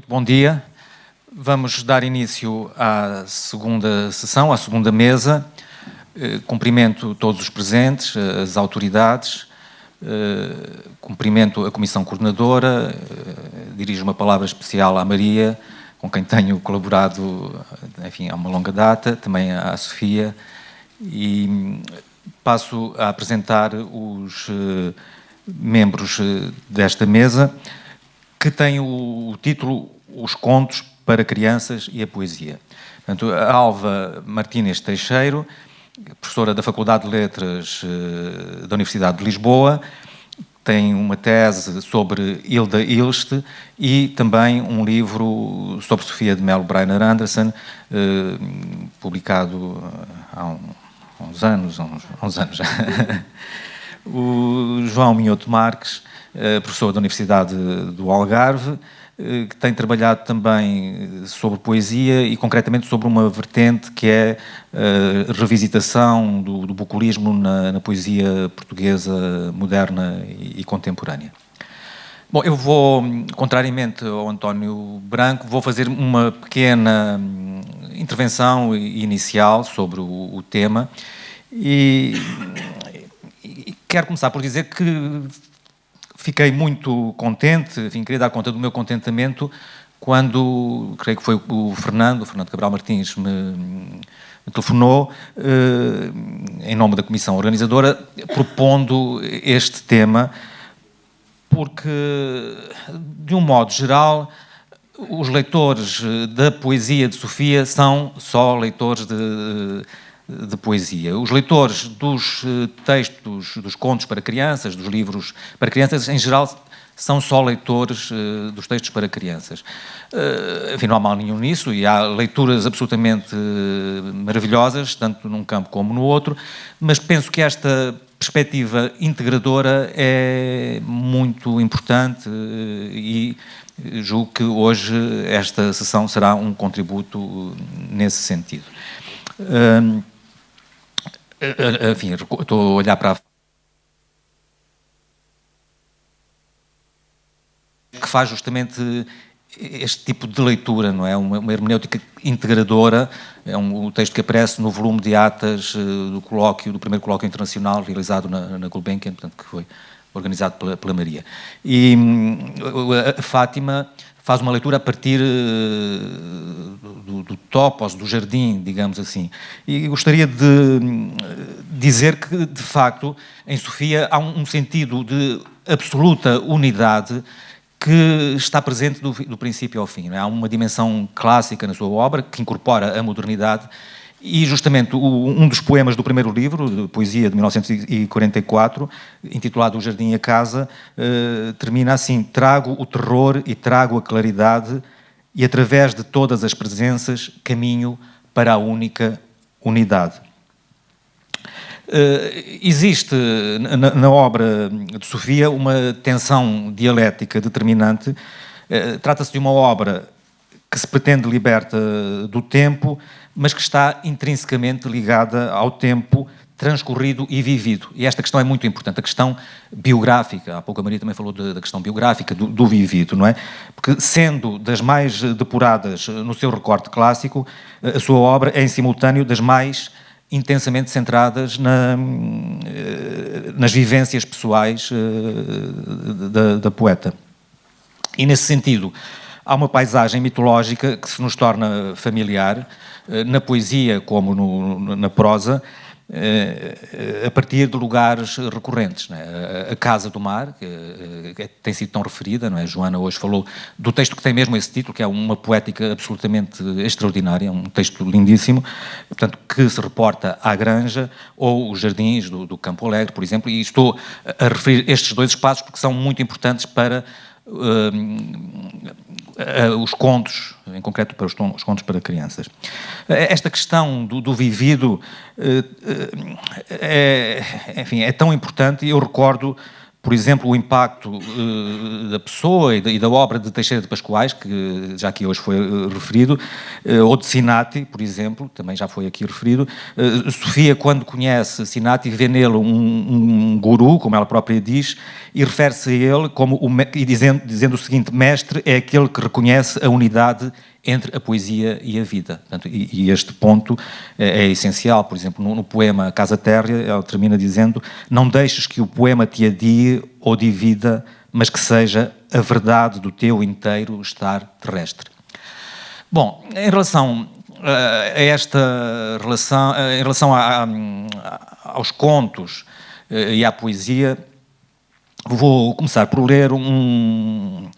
Muito bom dia. Vamos dar início à segunda sessão, à segunda mesa. Cumprimento todos os presentes, as autoridades, cumprimento a Comissão Coordenadora, dirijo uma palavra especial à Maria, com quem tenho colaborado, enfim, há uma longa data, também à Sofia, e passo a apresentar os membros desta mesa, que tem o título Os Contos para Crianças e a Poesia. Portanto, a Alva Martínez Teixeiro, professora da Faculdade de Letras da Universidade de Lisboa, tem uma tese sobre Hilda Ilst e também um livro sobre Sofia de Mello Briner Anderson, publicado há uns anos já. O João Minhoto Marques, professor da Universidade do Algarve, que tem trabalhado também sobre poesia e concretamente sobre uma vertente que é a revisitação do bucolismo na poesia portuguesa moderna e contemporânea. Bom, eu vou, contrariamente ao António Branco, vou fazer uma pequena intervenção inicial sobre o tema e quero começar por dizer que fiquei muito contente, enfim, queria dar conta do meu contentamento quando, creio que foi o Fernando Cabral Martins me telefonou em nome da comissão organizadora, propondo este tema, porque, de um modo geral, os leitores da poesia de Sofia são só leitores de poesia. Os leitores dos textos, dos contos para crianças, dos livros para crianças, em geral, são só leitores dos textos para crianças. Enfim, não há mal nenhum nisso, e há leituras absolutamente maravilhosas, tanto num campo como no outro, mas penso que esta perspectiva integradora é muito importante e julgo que hoje esta sessão será um contributo nesse sentido. Enfim, estou a olhar para a que faz justamente este tipo de leitura, não é? Uma hermenêutica integradora, é um texto que aparece no volume de atas do primeiro colóquio internacional realizado na Gulbenkian, portanto, que foi organizado pela Maria. E a Fátima faz uma leitura a partir do topos, do jardim, digamos assim. E gostaria de dizer que, de facto, em Sofia há um sentido de absoluta unidade que está presente do princípio ao fim. Não é? Há uma dimensão clássica na sua obra que incorpora a modernidade e, justamente, um dos poemas do primeiro livro, de poesia de 1944, intitulado O Jardim e a Casa, termina assim: trago o terror e trago a claridade e, através de todas as presenças, caminho para a única unidade. Existe na obra de Sofia uma tensão dialética determinante. Trata-se de uma obra que se pretende liberta do tempo, mas que está intrinsecamente ligada ao tempo transcorrido e vivido. E esta questão é muito importante, a questão biográfica. Há pouco a Maria também falou da questão biográfica, do vivido, não é? Porque, sendo das mais depuradas no seu recorte clássico, a sua obra é, em simultâneo, das mais intensamente centradas nas vivências pessoais da poeta. E, nesse sentido, há uma paisagem mitológica que se nos torna familiar, na poesia como na prosa, a partir de lugares recorrentes. Não é? A Casa do Mar, que tem sido tão referida, não é? A Joana hoje falou do texto que tem mesmo esse título, que é uma poética absolutamente extraordinária, um texto lindíssimo, portanto, que se reporta à Granja, ou os jardins do Campo Alegre, por exemplo, e estou a referir estes dois espaços porque são muito importantes para os contos, em concreto para os contos para crianças. Esta questão do vivido enfim, é tão importante, e eu recordo por exemplo, o impacto da pessoa e da obra de Teixeira de Pascoais, que já aqui hoje foi referido, ou de Sinati, por exemplo, também já foi aqui referido. Sofia, quando conhece Sinati, vê nele um guru, como ela própria diz, e refere-se a ele como dizendo o seguinte: mestre é aquele que reconhece a unidade entre a poesia e a vida. Portanto, e este ponto é essencial. Por exemplo, no poema Casa Térrea, ela termina dizendo: não deixes que o poema te adie ou divida, mas que seja a verdade do teu inteiro estar terrestre. Bom, em relação a esta relação, em relação aos contos e à poesia, vou começar por ler um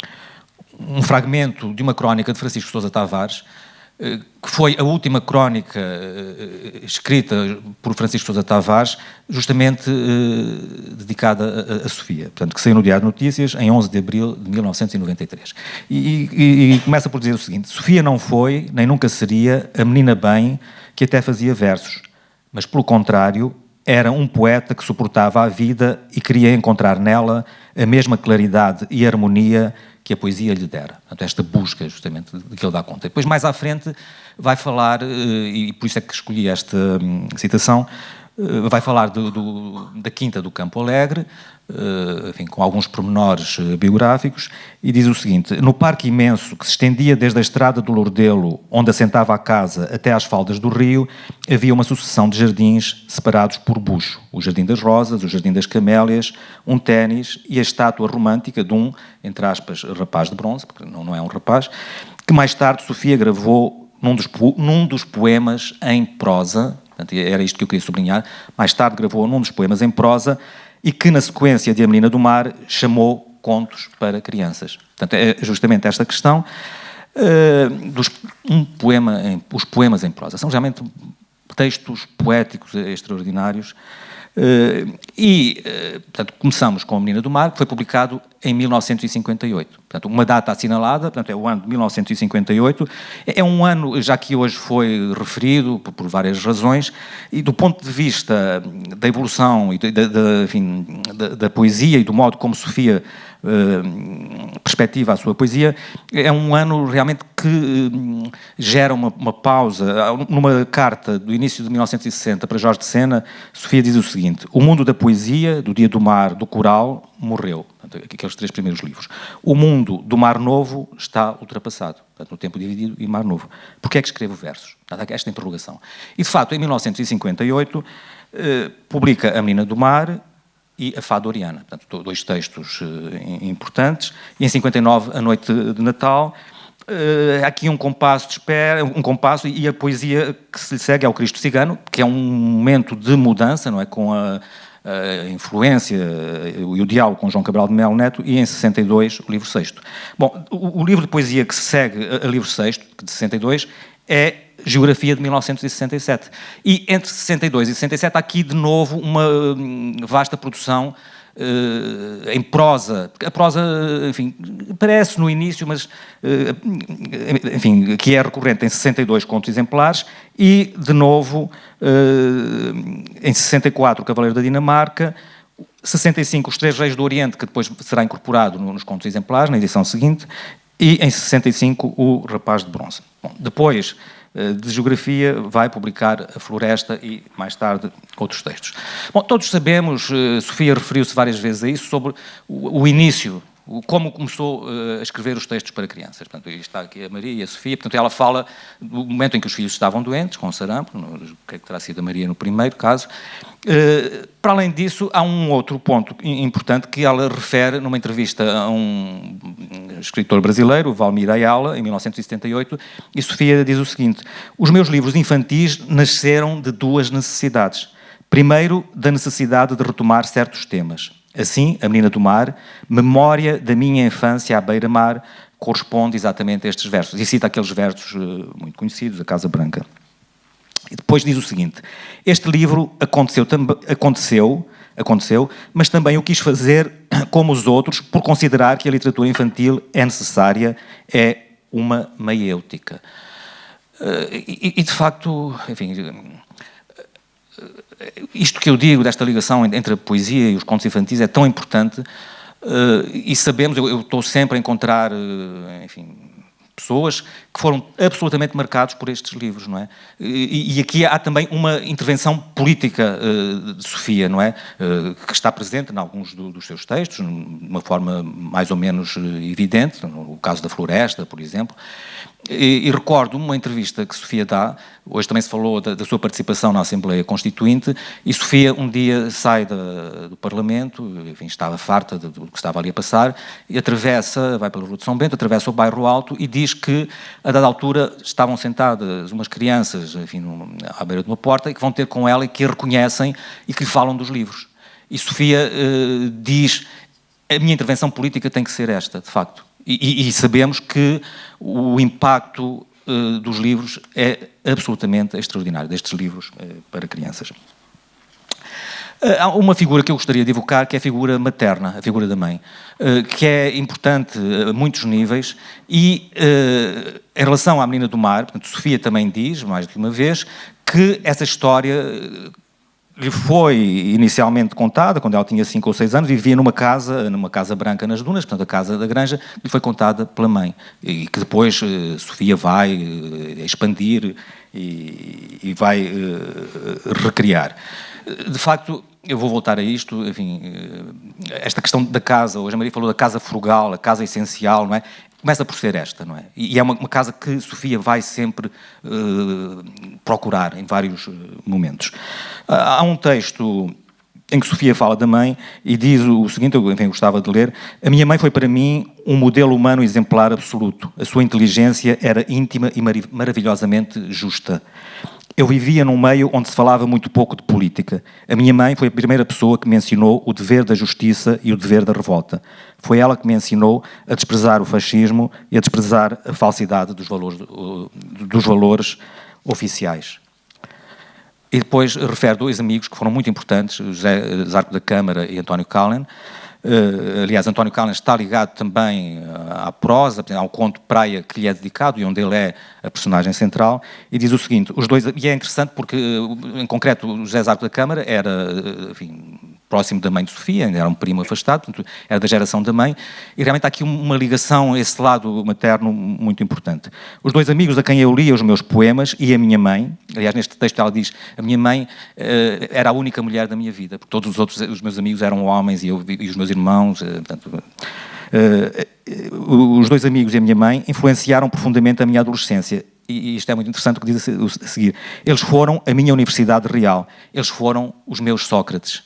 fragmento de uma crónica de Francisco Sousa Tavares, que foi a última crónica escrita por Francisco Sousa Tavares, justamente dedicada a Sofia, portanto, que saiu no Diário de Notícias em 11 de abril de 1993. E começa por dizer o seguinte: Sofia não foi, nem nunca seria, a menina bem que até fazia versos, mas, pelo contrário, era um poeta que suportava a vida e queria encontrar nela a mesma claridade e harmonia que a poesia lhe dera. Portanto, esta busca, justamente, de que ele dá conta. Depois, mais à frente, vai falar, e por isso é que escolhi esta citação, vai falar da Quinta do Campo Alegre, enfim, com alguns pormenores biográficos, e diz o seguinte: no parque imenso que se estendia desde a estrada do Lourdelo, onde assentava a casa, até às faldas do rio, havia uma sucessão de jardins separados por bucho. O Jardim das Rosas, o Jardim das Camélias, um ténis e a estátua romântica de um, entre aspas, rapaz de bronze, porque não é um rapaz, que mais tarde Sofia gravou num dos poemas em prosa. Portanto, era isto que eu queria sublinhar. Mais tarde gravou num dos poemas em prosa e que, na sequência de A Menina do Mar, chamou Contos para Crianças. Portanto, é justamente esta questão os poemas em prosa. São geralmente textos poéticos extraordinários. Portanto, começamos com A Menina do Mar, que foi publicado em 1958. Portanto, uma data assinalada, portanto, é o ano de 1958. É um ano, já que hoje foi referido por várias razões, e do ponto de vista da evolução e da poesia e do modo como Sofia perspectiva a sua poesia, é um ano realmente que gera uma pausa. Numa carta do início de 1960 para Jorge de Sena, Sofia diz o seguinte: o mundo da poesia, do Dia do Mar, do coral, morreu. Portanto, aqueles 3 primeiros livros. O mundo do Mar Novo está ultrapassado. Portanto, no Tempo Dividido e Mar Novo. Porquê é que escrevo versos? Portanto, esta interrogação. E, de facto, em 1958, publica A Menina do Mar e A Fada Oriana. Portanto, 2 textos importantes. E, em 59, A Noite de Natal. Há aqui um compasso de espera, e a poesia que se lhe segue é o Cristo Cigano, que é um momento de mudança, não é? Com a influência e o diálogo com João Cabral de Melo Neto, e em 62 o livro sexto. Bom, o livro de poesia que se segue a livro sexto, de 62, é Geografia de 1967. E entre 62 e 67 há aqui de novo uma vasta produção em prosa. A prosa, enfim, parece no início, mas, enfim, que é recorrente em 62, Contos Exemplares, e, de novo, em 64, O Cavaleiro da Dinamarca, 65, Os Três Reis do Oriente, que depois será incorporado nos Contos Exemplares, na edição seguinte, e, em 65, O Rapaz de Bronze. Bom, depois de Geografia, vai publicar A Floresta e, mais tarde, outros textos. Bom, todos sabemos, Sofia referiu-se várias vezes a isso, sobre o início, como começou a escrever os textos para crianças. Portanto, está aqui a Maria e a Sofia. Portanto, ela fala do momento em que os filhos estavam doentes, com sarampo, que terá sido a Maria no primeiro caso. Para além disso, há um outro ponto importante que ela refere numa entrevista a um escritor brasileiro, Valmir Ayala, em 1978, e Sofia diz o seguinte: os meus livros infantis nasceram de 2 necessidades. Primeiro, da necessidade de retomar certos temas. Assim, A Menina do Mar, memória da minha infância à beira-mar, corresponde exatamente a estes versos. E cita aqueles versos muito conhecidos, A Casa Branca. E depois diz o seguinte: este livro aconteceu, mas também o quis fazer como os outros, por considerar que a literatura infantil é necessária, é uma maiêutica. De facto, enfim, isto que eu digo desta ligação entre a poesia e os contos infantis é tão importante, e sabemos, eu estou sempre a encontrar, enfim, pessoas que foram absolutamente marcados por estes livros, não é? E aqui há também uma intervenção política de Sofia, não é? Que está presente em alguns dos seus textos, de uma forma mais ou menos evidente, no caso da Floresta, por exemplo. E recordo uma entrevista que Sofia dá, hoje também se falou da sua participação na Assembleia Constituinte, e Sofia um dia sai do Parlamento, enfim, estava farta do que estava ali a passar, e vai pela Rua de São Bento, atravessa o Bairro Alto e diz que, a dada altura, estavam sentadas umas crianças, enfim, à beira de uma porta, e que vão ter com ela e que a reconhecem e que lhe falam dos livros. E Sofia diz, a minha intervenção política tem que ser esta, de facto. E sabemos que o impacto dos livros é absolutamente extraordinário, destes livros para crianças. Há uma figura que eu gostaria de evocar, que é a figura materna, a figura da mãe, que é importante a muitos níveis e, em relação à Menina do Mar, portanto, Sofia também diz, mais de uma vez, que essa história lhe foi inicialmente contada, quando ela tinha 5 ou 6 anos, vivia numa casa branca nas dunas, portanto a casa da granja, lhe foi contada pela mãe, e que depois Sofia vai expandir e vai recriar. De facto, eu vou voltar a isto, enfim, esta questão da casa, hoje a Maria falou da casa frugal, a casa essencial, não é? Começa por ser esta, não é? E é uma casa que Sofia vai sempre procurar em vários momentos. Há um texto em que Sofia fala da mãe e diz o seguinte, eu enfim, gostava de ler: a minha mãe foi para mim um modelo humano exemplar absoluto. A sua inteligência era íntima e maravilhosamente justa. Eu vivia num meio onde se falava muito pouco de política. A minha mãe foi a primeira pessoa que me ensinou o dever da justiça e o dever da revolta. Foi ela que me ensinou a desprezar o fascismo e a desprezar a falsidade dos valores oficiais. E depois refere 2 amigos que foram muito importantes, José Zarco da Câmara e António Callen. Aliás, António Callen está ligado também à prosa, há um conto Praia que lhe é dedicado e onde ele é a personagem central, e diz o seguinte, e é interessante porque, em concreto, o José Zarco da Câmara era, enfim, próximo da mãe de Sofia, ainda era um primo afastado, portanto, era da geração da mãe, e realmente há aqui uma ligação a esse lado materno muito importante. Os 2 amigos a quem eu lia os meus poemas e a minha mãe, aliás, neste texto ela diz, a minha mãe era a única mulher da minha vida, porque todos os meus amigos eram homens e os meus irmãos, portanto, os 2 amigos e a minha mãe influenciaram profundamente a minha adolescência. E isto é muito interessante o que diz a seguir. Eles foram a minha universidade real, eles foram os meus Sócrates.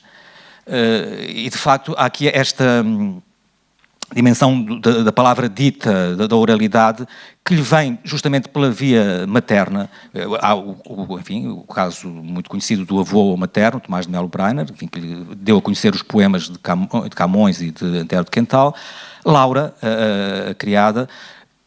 E de facto há aqui esta dimensão da palavra dita, da oralidade, que lhe vem justamente pela via materna. Há enfim, o caso muito conhecido do avô materno, Tomás de Melo Breiner, enfim, que lhe deu a conhecer os poemas de Camões e de Antero de Quental. Laura, a criada,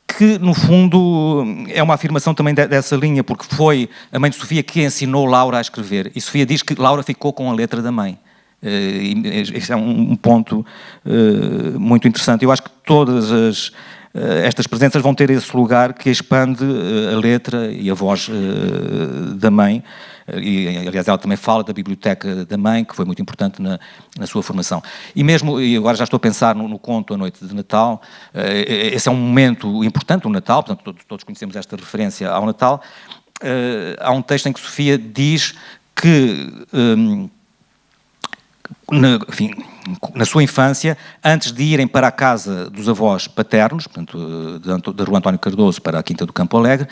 que no fundo é uma afirmação também dessa linha, porque foi a mãe de Sofia que ensinou Laura a escrever, e Sofia diz que Laura ficou com a letra da mãe. Este é um ponto muito interessante. Eu acho que todas estas presenças vão ter esse lugar que expande a letra e a voz da mãe, e aliás ela também fala da biblioteca da mãe, que foi muito importante na sua formação. E mesmo, e agora já estou a pensar no conto A Noite de Natal, esse é um momento importante, o Natal, portanto todos conhecemos esta referência ao Natal. Há um texto em que Sofia diz que enfim, na sua infância, antes de irem para a casa dos avós paternos, portanto, da Rua António Cardoso para a Quinta do Campo Alegre,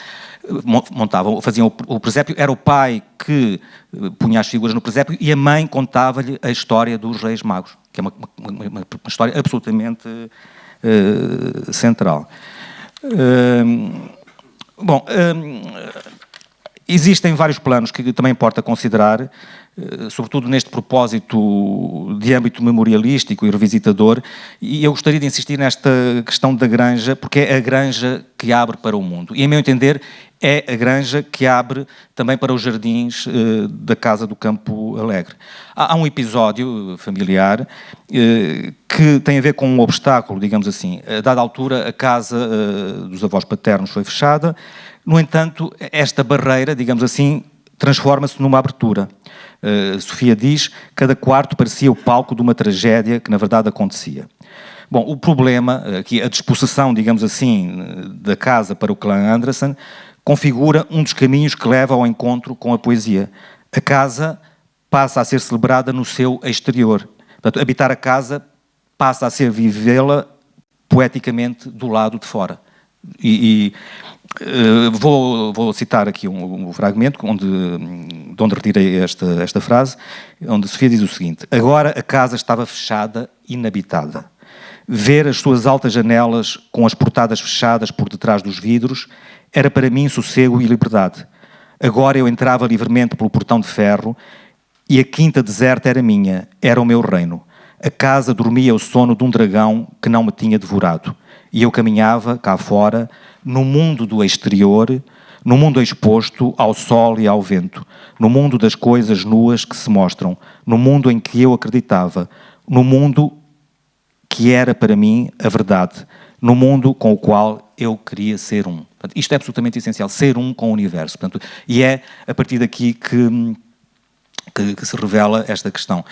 faziam o presépio, era o pai que punha as figuras no presépio e a mãe contava-lhe a história dos Reis Magos, que é uma história absolutamente central. Bom, existem vários planos que também importa considerar, sobretudo neste propósito de âmbito memorialístico e revisitador, e eu gostaria de insistir nesta questão da granja, porque é a granja que abre para o mundo. E, em meu entender, é a granja que abre também para os jardins da Casa do Campo Alegre. Há um episódio familiar que tem a ver com um obstáculo, digamos assim. A dada altura, a casa dos avós paternos foi fechada. No entanto, esta barreira, digamos assim, transforma-se numa abertura. Sofia diz, cada quarto parecia o palco de uma tragédia que na verdade acontecia. Bom, o problema, aqui a disposição, digamos assim, da casa para o clã Anderson, configura um dos caminhos que leva ao encontro com a poesia. A casa passa a ser celebrada no seu exterior. Portanto, habitar a casa passa a ser vivê-la poeticamente do lado de fora. Vou citar aqui um fragmento de onde retirei esta frase, onde Sofia diz o seguinte: agora a casa estava fechada, inabitada. Ver as suas altas janelas com as portadas fechadas por detrás dos vidros era para mim sossego e liberdade. Agora eu entrava livremente pelo portão de ferro e a quinta deserta era minha, era o meu reino. A casa dormia o sono de um dragão que não me tinha devorado. E eu caminhava, cá fora, no mundo do exterior, no mundo exposto ao sol e ao vento, no mundo das coisas nuas que se mostram, no mundo em que eu acreditava, no mundo que era para mim a verdade, no mundo com o qual eu queria ser um. Portanto, isto é absolutamente essencial, ser um com o universo. Portanto, e é a partir daqui que se revela esta questão.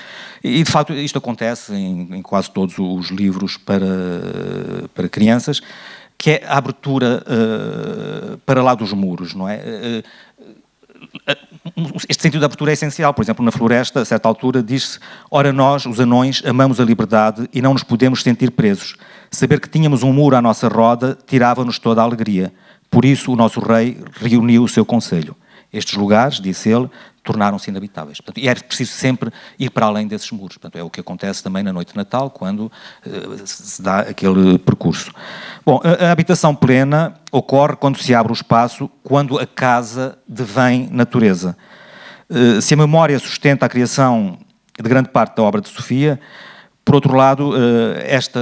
E, de facto, isto acontece em quase todos os livros para crianças, que é a abertura para lá dos muros, não é? Este sentido de abertura é essencial. Por exemplo, na Floresta, a certa altura, diz-se: ora nós, os anões, amamos a liberdade e não nos podemos sentir presos. Saber que tínhamos um muro à nossa roda tirava-nos toda a alegria. Por isso o nosso rei reuniu o seu conselho. Estes lugares, disse ele, tornaram-se inabitáveis. Portanto, e é preciso sempre ir para além desses muros. Portanto, é o que acontece também na noite de Natal, quando se dá aquele percurso. Bom, a habitação plena ocorre quando se abre o espaço, quando a casa devém natureza. Se a memória sustenta a criação de grande parte da obra de Sofia, por outro lado, esta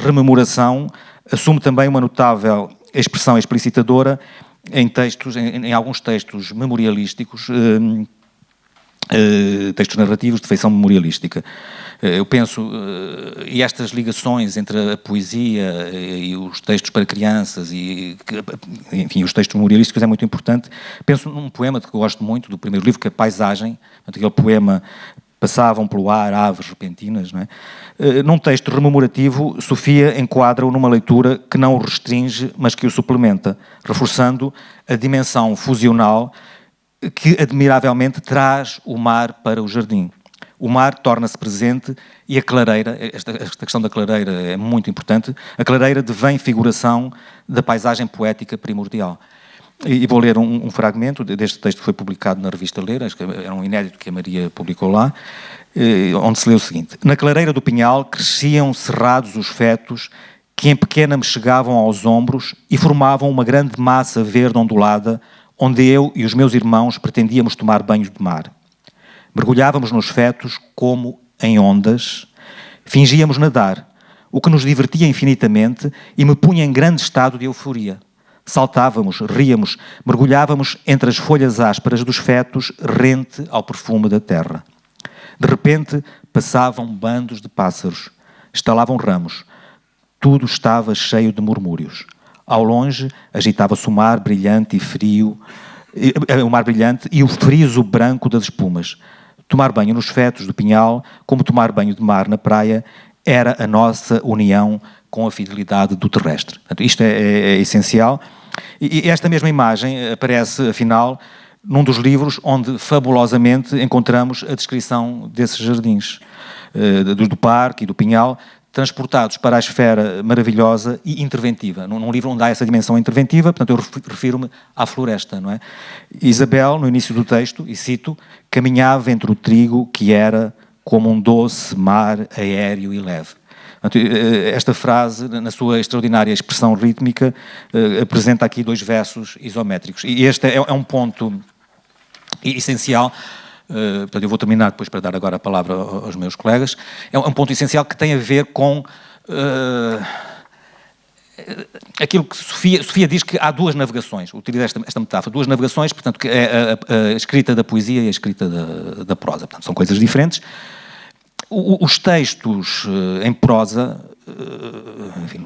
rememoração assume também uma notável expressão explicitadora em alguns textos memorialísticos, textos narrativos de feição memorialística. Eu penso, e estas ligações entre a poesia e os textos para crianças, enfim, os textos memorialísticos é muito importante. Penso num poema que eu gosto muito, do primeiro livro, que é Paisagem, aquele poema passavam pelo ar aves repentinas, não é? Num texto rememorativo, Sofia enquadra-o numa leitura que não o restringe, mas que o suplementa, reforçando a dimensão fusional que admiravelmente traz o mar para o jardim. O mar torna-se presente e a clareira, esta questão da clareira é muito importante, a clareira devém figuração da paisagem poética primordial. E vou ler um fragmento deste texto que foi publicado na revista Ler, acho que era um inédito que a Maria publicou lá, onde se lê o seguinte: na clareira do pinhal cresciam cerrados os fetos que em pequena me chegavam aos ombros e formavam uma grande massa verde ondulada, onde eu e os meus irmãos pretendíamos tomar banho de mar. Mergulhávamos nos fetos como em ondas, fingíamos nadar, o que nos divertia infinitamente e me punha em grande estado de euforia. Saltávamos, ríamos, mergulhávamos entre as folhas ásperas dos fetos, rente ao perfume da terra. De repente, passavam bandos de pássaros, estalavam ramos. Tudo estava cheio de murmúrios. Ao longe, agitava-se o mar brilhante e frio, o mar brilhante e o friso branco das espumas. Tomar banho nos fetos do pinhal, como tomar banho de mar na praia, era a nossa união com a fidelidade do terrestre. Portanto, isto é essencial. E esta mesma imagem aparece, afinal, num dos livros onde fabulosamente encontramos a descrição desses jardins, do parque e do pinhal, transportados para a esfera maravilhosa e interventiva. Num livro onde há essa dimensão interventiva, portanto eu refiro-me à floresta, não é? Isabel, no início do texto, e cito, caminhava entre o trigo que era como um doce mar aéreo e leve. Esta frase, na sua extraordinária expressão rítmica, apresenta aqui dois versos isométricos. E este é um ponto essencial. Portanto, eu vou terminar depois para dar agora a palavra aos meus colegas. É um ponto essencial que tem a ver com aquilo que Sofia diz, que há duas navegações, utiliza esta metáfora, duas navegações, portanto, que é a escrita da poesia e a escrita da prosa. Portanto, são coisas diferentes. Os textos em prosa, enfim,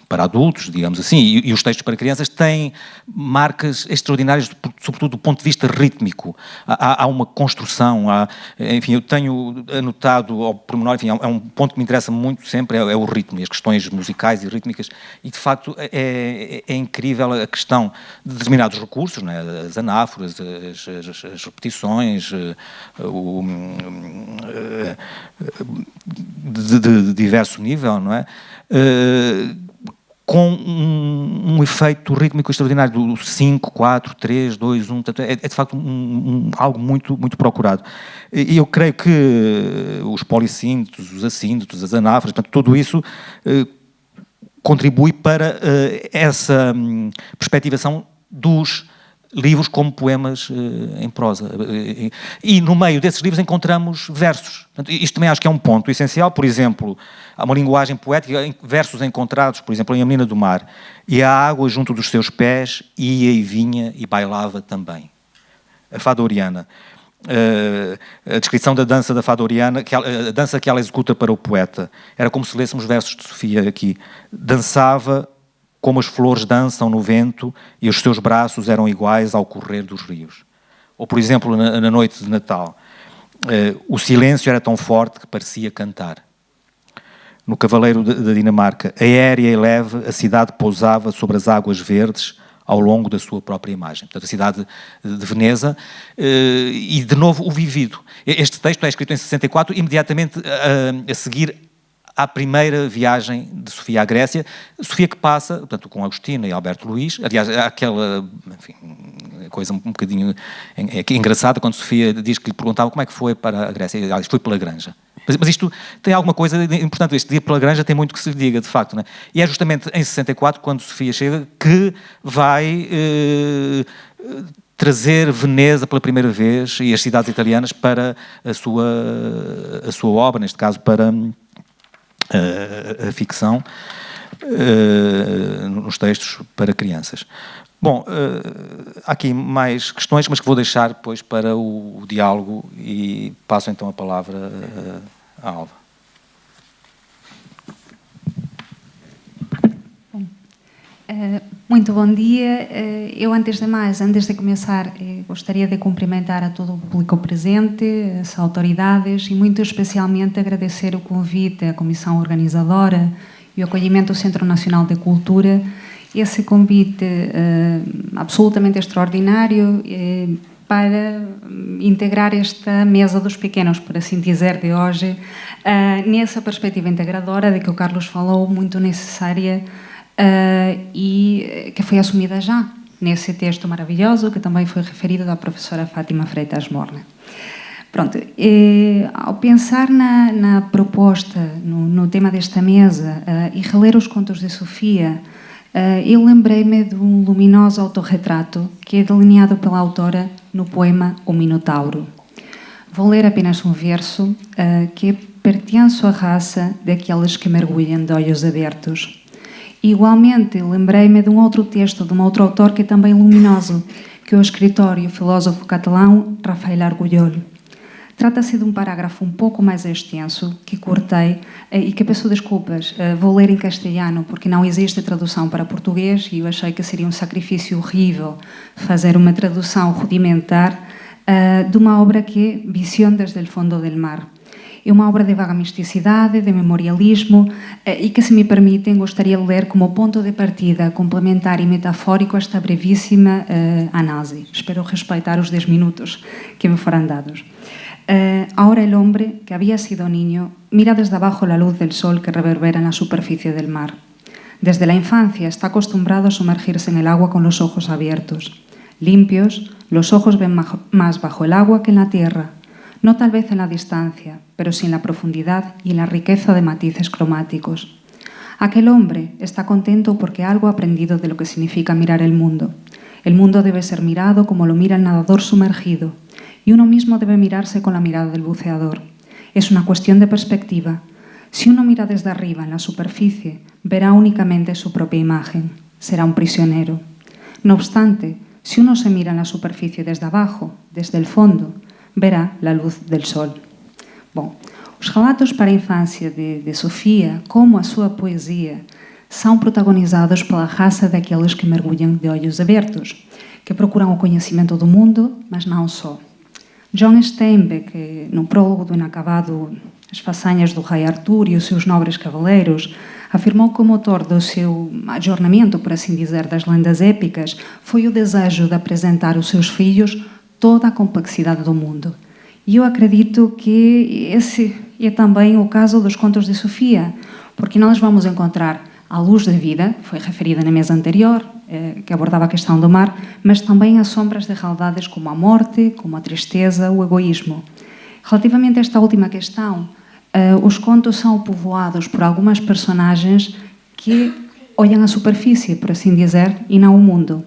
para adultos, digamos assim, e os textos para crianças têm marcas extraordinárias por sobretudo do ponto de vista rítmico. Há uma construção, enfim, eu tenho anotado ao pormenor, enfim, é um ponto que me interessa muito sempre, é o ritmo, as questões musicais e rítmicas, e de facto é incrível a questão de determinados recursos, não é? As anáforas, as repetições, de diverso nível, não é? Com um efeito rítmico extraordinário do 5, 4, 3, 2, 1, é de facto algo muito, muito procurado. E eu creio que os polissíntotos, os assíntotos, as anáforas, portanto, tudo isso contribui para essa perspectivação dos livros como poemas em prosa. E no meio desses livros encontramos versos. Portanto, isto também acho que é um ponto essencial. Por exemplo, há uma linguagem poética, versos encontrados, por exemplo, em A Menina do Mar. E a água junto dos seus pés ia e vinha e bailava também. A Fada Oriana. A descrição da dança da Fada Oriana, a dança que ela executa para o poeta. Era como se lêssemos versos de Sofia aqui. Dançava como as flores dançam no vento e os seus braços eram iguais ao correr dos rios. Ou, por exemplo, na noite de Natal, o silêncio era tão forte que parecia cantar. No Cavaleiro da Dinamarca, aérea e leve, a cidade pousava sobre as águas verdes ao longo da sua própria imagem. Portanto, a cidade de Veneza e, de novo, o vivido. Este texto é escrito em 64, imediatamente a seguir à primeira viagem de Sofia à Grécia, Sofia que passa, portanto, com Agostina e Alberto Luís, aliás, aquela, enfim, coisa um bocadinho engraçada, quando Sofia diz que lhe perguntava como é que foi para a Grécia, ela diz, foi pela Granja. Mas isto tem alguma coisa importante, este dia pela Granja tem muito que se lhe diga, de facto, não é? E é justamente em 64, quando Sofia chega, que vai trazer Veneza pela primeira vez e as cidades italianas para a sua obra, neste caso para a ficção, nos textos para crianças. Bom, há aqui mais questões, mas que vou deixar depois para o diálogo e passo então a palavra à Alva. Muito bom dia. Eu, antes de começar, gostaria de cumprimentar a todo o público presente, as autoridades e, muito especialmente, agradecer o convite à comissão organizadora e o acolhimento do Centro Nacional de Cultura. Esse convite absolutamente extraordinário para integrar esta mesa dos pequenos, por assim dizer, de hoje, nessa perspectiva integradora de que o Carlos falou, muito necessária, e que foi assumida já nesse texto maravilhoso que também foi referido da professora Fátima Freitas Morne. Pronto, ao pensar na proposta, no tema desta mesa e reler os contos de Sofia, eu lembrei-me de um luminoso autorretrato que é delineado pela autora no poema O Minotauro. Vou ler apenas um verso que pertence à raça daqueles que mergulham de olhos abertos. Igualmente, lembrei-me de um outro texto de um outro autor que é também luminoso, que é o escritor e o filósofo catalão Rafael Argullol. Trata-se de um parágrafo um pouco mais extenso, que cortei e que peço desculpas. Vou ler em castelhano, porque não existe tradução para português e eu achei que seria um sacrifício horrível fazer uma tradução rudimentar de uma obra que é Visión desde el fondo del mar. É uma obra de vaga misticidade, de memorialismo e que, se me permitem, gostaria de ler como ponto de partida complementar e metafórico esta brevíssima análise. Espero respeitar os 10 minutos que me foram dados. Ahora el hombre, que había sido niño, mira desde abajo la luz del sol que reverbera en la superficie del mar. Desde la infancia está acostumbrado a sumergirse en el agua con los ojos abiertos. Limpios, los ojos ven más bajo el agua que en la tierra. No tal vez en la distancia, pero sí en la profundidad y en la riqueza de matices cromáticos. Aquel hombre está contento porque algo ha aprendido de lo que significa mirar el mundo. El mundo debe ser mirado como lo mira el nadador sumergido, y uno mismo debe mirarse con la mirada del buceador. Es una cuestión de perspectiva. Si uno mira desde arriba en la superficie, verá únicamente su propia imagen. Será un prisionero. No obstante, si uno se mira en la superficie desde abajo, desde el fondo, verá la luz del sol. Bom, os relatos para a infância de Sofia, como a sua poesia, são protagonizados pela raça daqueles que mergulham de olhos abertos, que procuram o conhecimento do mundo, mas não só. John Steinbeck, no prólogo do inacabado As Façanhas do Rei Artur e os seus nobres cavaleiros, afirmou que o motor do seu ajornamento, por assim dizer, das lendas épicas, foi o desejo de apresentar aos seus filhos toda a complexidade do mundo. E eu acredito que esse é também o caso dos contos de Sofia, porque nós vamos encontrar a luz da vida, foi referida na mesa anterior, que abordava a questão do mar, mas também as sombras de realidades como a morte, como a tristeza, o egoísmo. Relativamente a esta última questão, os contos são povoados por algumas personagens que olham a superfície, por assim dizer, e não o mundo.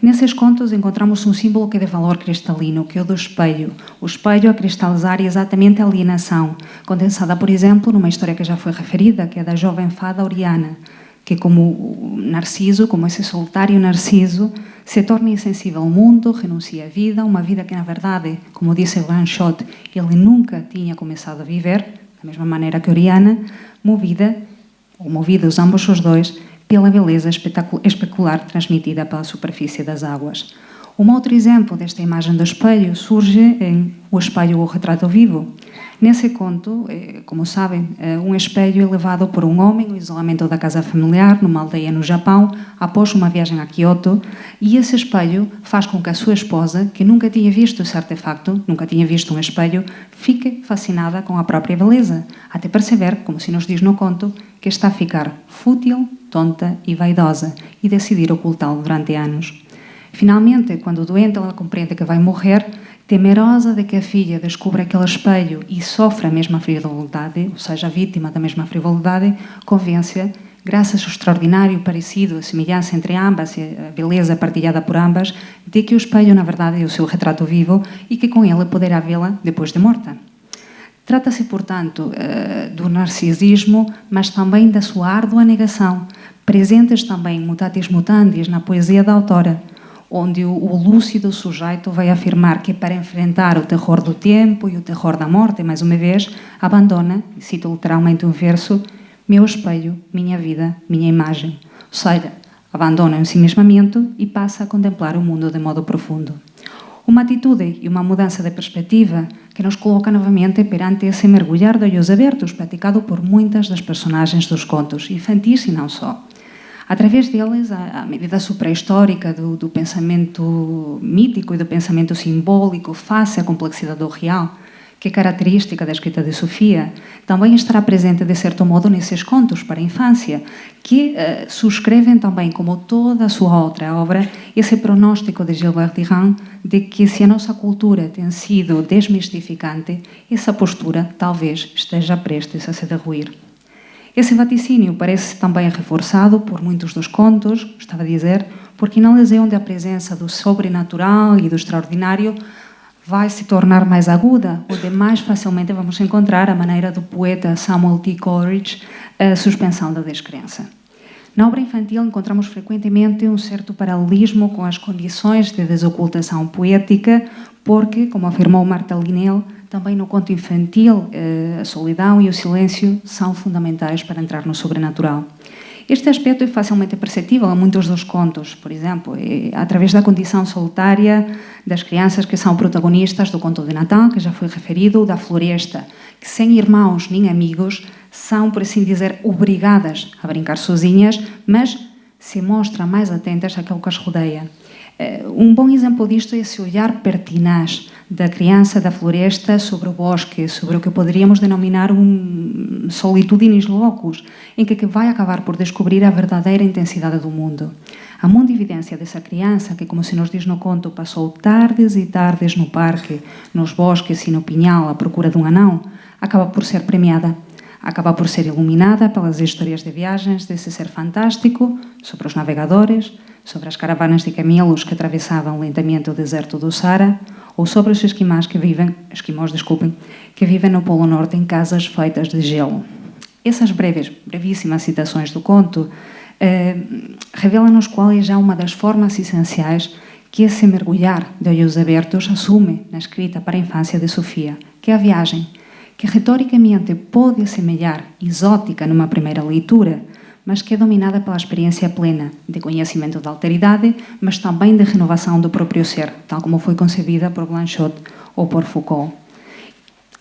Nesses contos encontramos um símbolo que é de valor cristalino, que é o do espelho. O espelho a cristalizar exatamente a alienação, condensada, por exemplo, numa história que já foi referida, que é da jovem fada Oriana, que como Narciso, como esse solitário Narciso, se torna insensível ao mundo, renuncia à vida, uma vida que, na verdade, como disse Blanchot, ele nunca tinha começado a viver, da mesma maneira que Oriana, movidos ambos os dois, pela beleza especular transmitida pela superfície das águas. Um outro exemplo desta imagem do espelho surge em O Espelho ou o Retrato Vivo. Nesse conto, como sabem, um espelho é levado por um homem ao isolamento da casa familiar, numa aldeia no Japão, após uma viagem a Kyoto, e esse espelho faz com que a sua esposa, que nunca tinha visto esse artefacto, nunca tinha visto um espelho, fique fascinada com a própria beleza, até perceber, como se nos diz no conto, que está a ficar fútil, tonta e vaidosa, e decidir ocultá-lo durante anos. Finalmente, quando o doente ela compreende que vai morrer, temerosa de que a filha descubra aquele espelho e sofra a mesma frivolidade, ou seja, a vítima da mesma frivolidade, convence-a, graças ao extraordinário parecido, a semelhança entre ambas e a beleza partilhada por ambas, de que o espelho, na verdade, é o seu retrato vivo e que com ele poderá vê-la depois de morta. Trata-se, portanto, do narcisismo, mas também da sua árdua negação, presentes também mutatis mutandis na poesia da autora, onde o lúcido sujeito vai afirmar que para enfrentar o terror do tempo e o terror da morte, mais uma vez, abandona, e cito literalmente um verso, meu espelho, minha vida, minha imagem. Ou seja, abandona o ensimismamento e passa a contemplar o mundo de modo profundo. Uma atitude e uma mudança de perspectiva que nos coloca novamente perante esse mergulhar de olhos abertos praticado por muitas das personagens dos contos, infantis e não só. Através deles, a medida suprahistórica do pensamento mítico e do pensamento simbólico face à complexidade do real, que é característica da escrita de Sofia, também estará presente, de certo modo, nesses contos para a infância, que subscrevem também, como toda a sua outra obra, esse pronóstico de Gilbert Durand de que, se a nossa cultura tem sido desmistificante, essa postura talvez esteja prestes a se derruir. Esse vaticínio parece também reforçado por muitos dos contos, estava a dizer, porque neles é onde a presença do sobrenatural e do extraordinário vai se tornar mais aguda, onde mais facilmente vamos encontrar, a maneira do poeta Samuel T. Coleridge, a suspensão da descrença. Na obra infantil encontramos frequentemente um certo paralelismo com as condições de desocultação poética, porque, como afirmou Marta Linel, também no conto infantil, a solidão e o silêncio são fundamentais para entrar no sobrenatural. Este aspecto é facilmente perceptível em muitos dos contos, por exemplo, através da condição solitária das crianças que são protagonistas do conto de Natal, que já foi referido, ou da floresta, que sem irmãos nem amigos são, por assim dizer, obrigadas a brincar sozinhas, mas se mostram mais atentas àquilo que as rodeia. Um bom exemplo disto é esse olhar pertinaz da criança da floresta sobre o bosque, sobre o que poderíamos denominar um solitudinis locus, em que vai acabar por descobrir a verdadeira intensidade do mundo. A mundividência dessa criança, que, como se nos diz no conto, passou tardes e tardes no parque, nos bosques e no pinhal à procura de um anão, acaba por ser premiada. Acaba por ser iluminada pelas histórias de viagens desse ser fantástico, sobre os navegadores, sobre as caravanas de camelos que atravessavam lentamente o deserto do Saara, ou sobre os esquimós que vivem no Polo Norte em casas feitas de gelo. Essas brevíssimas citações do conto revelam-nos qual é já uma das formas essenciais que esse mergulhar de olhos abertos assume na escrita para a infância de Sofia, que é a viagem, que retoricamente pode semelhar exótica numa primeira leitura, mas que é dominada pela experiência plena de conhecimento da alteridade, mas também de renovação do próprio ser, tal como foi concebida por Blanchot ou por Foucault.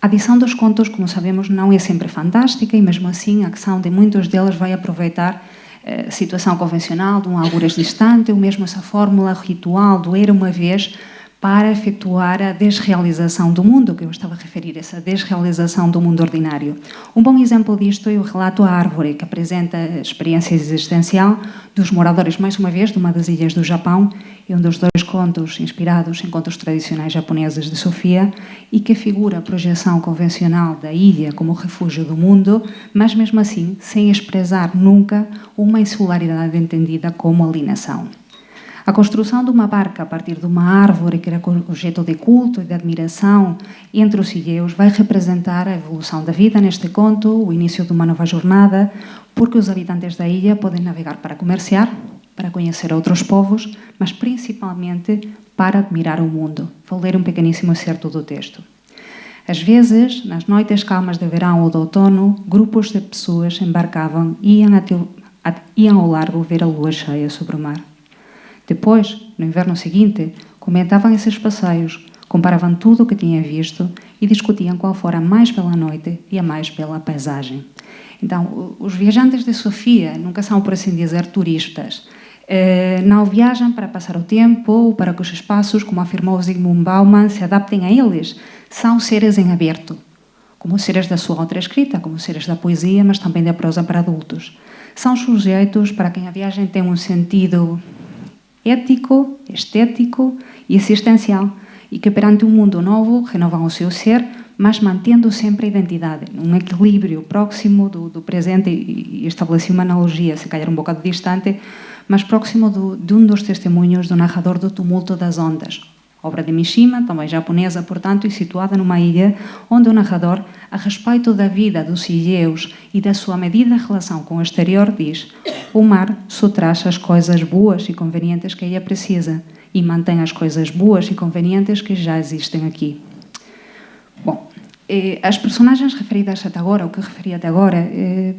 A adição dos contos, como sabemos, não é sempre fantástica e, mesmo assim, a ação de muitos deles vai aproveitar a situação convencional de um algures distante, ou mesmo essa fórmula ritual do era uma vez, para efetuar a desrealização do mundo, que eu estava a referir, essa desrealização do mundo ordinário. Um bom exemplo disto é o relato A Árvore, que apresenta a experiência existencial dos moradores, mais uma vez, de uma das ilhas do Japão, e um dos dois contos inspirados em contos tradicionais japoneses de Sofia, e que figura a projeção convencional da ilha como refúgio do mundo, mas mesmo assim sem expressar nunca uma insularidade entendida como alienação. A construção de uma barca a partir de uma árvore que era objeto de culto e de admiração entre os ilhéus vai representar a evolução da vida neste conto, o início de uma nova jornada, porque os habitantes da ilha podem navegar para comerciar, para conhecer outros povos, mas principalmente para admirar o mundo. Vou ler um pequeníssimo excerto do texto. Às vezes, nas noites calmas de verão ou de outono, grupos de pessoas embarcavam e iam ao largo ver a lua cheia sobre o mar. Depois, no inverno seguinte, comentavam esses passeios, comparavam tudo o que tinham visto e discutiam qual fora a mais bela noite e a mais bela paisagem. Então, os viajantes de Sofia nunca são, por assim dizer, turistas. Não viajam para passar o tempo ou para que os espaços, como afirmou Zygmunt Bauman, se adaptem a eles. São seres em aberto, como seres da sua outra escrita, como seres da poesia, mas também da prosa para adultos. São sujeitos para quem a viagem tem um sentido ético, estético e existencial, e que perante um mundo novo renovam o seu ser, mas mantendo sempre a identidade, num equilíbrio próximo do presente, e estabeleci uma analogia, se calhar um bocado distante, mas próximo de um dos testemunhos do narrador do Tumulto das Ondas, obra de Mishima, também japonesa, portanto, e situada numa ilha onde o narrador, a respeito da vida dos ilhéus e da sua medida relação com o exterior, diz: o mar só traz as coisas boas e convenientes que a ilha precisa e mantém as coisas boas e convenientes que já existem aqui. Bom, as personagens referidas até agora, ou que referi até agora,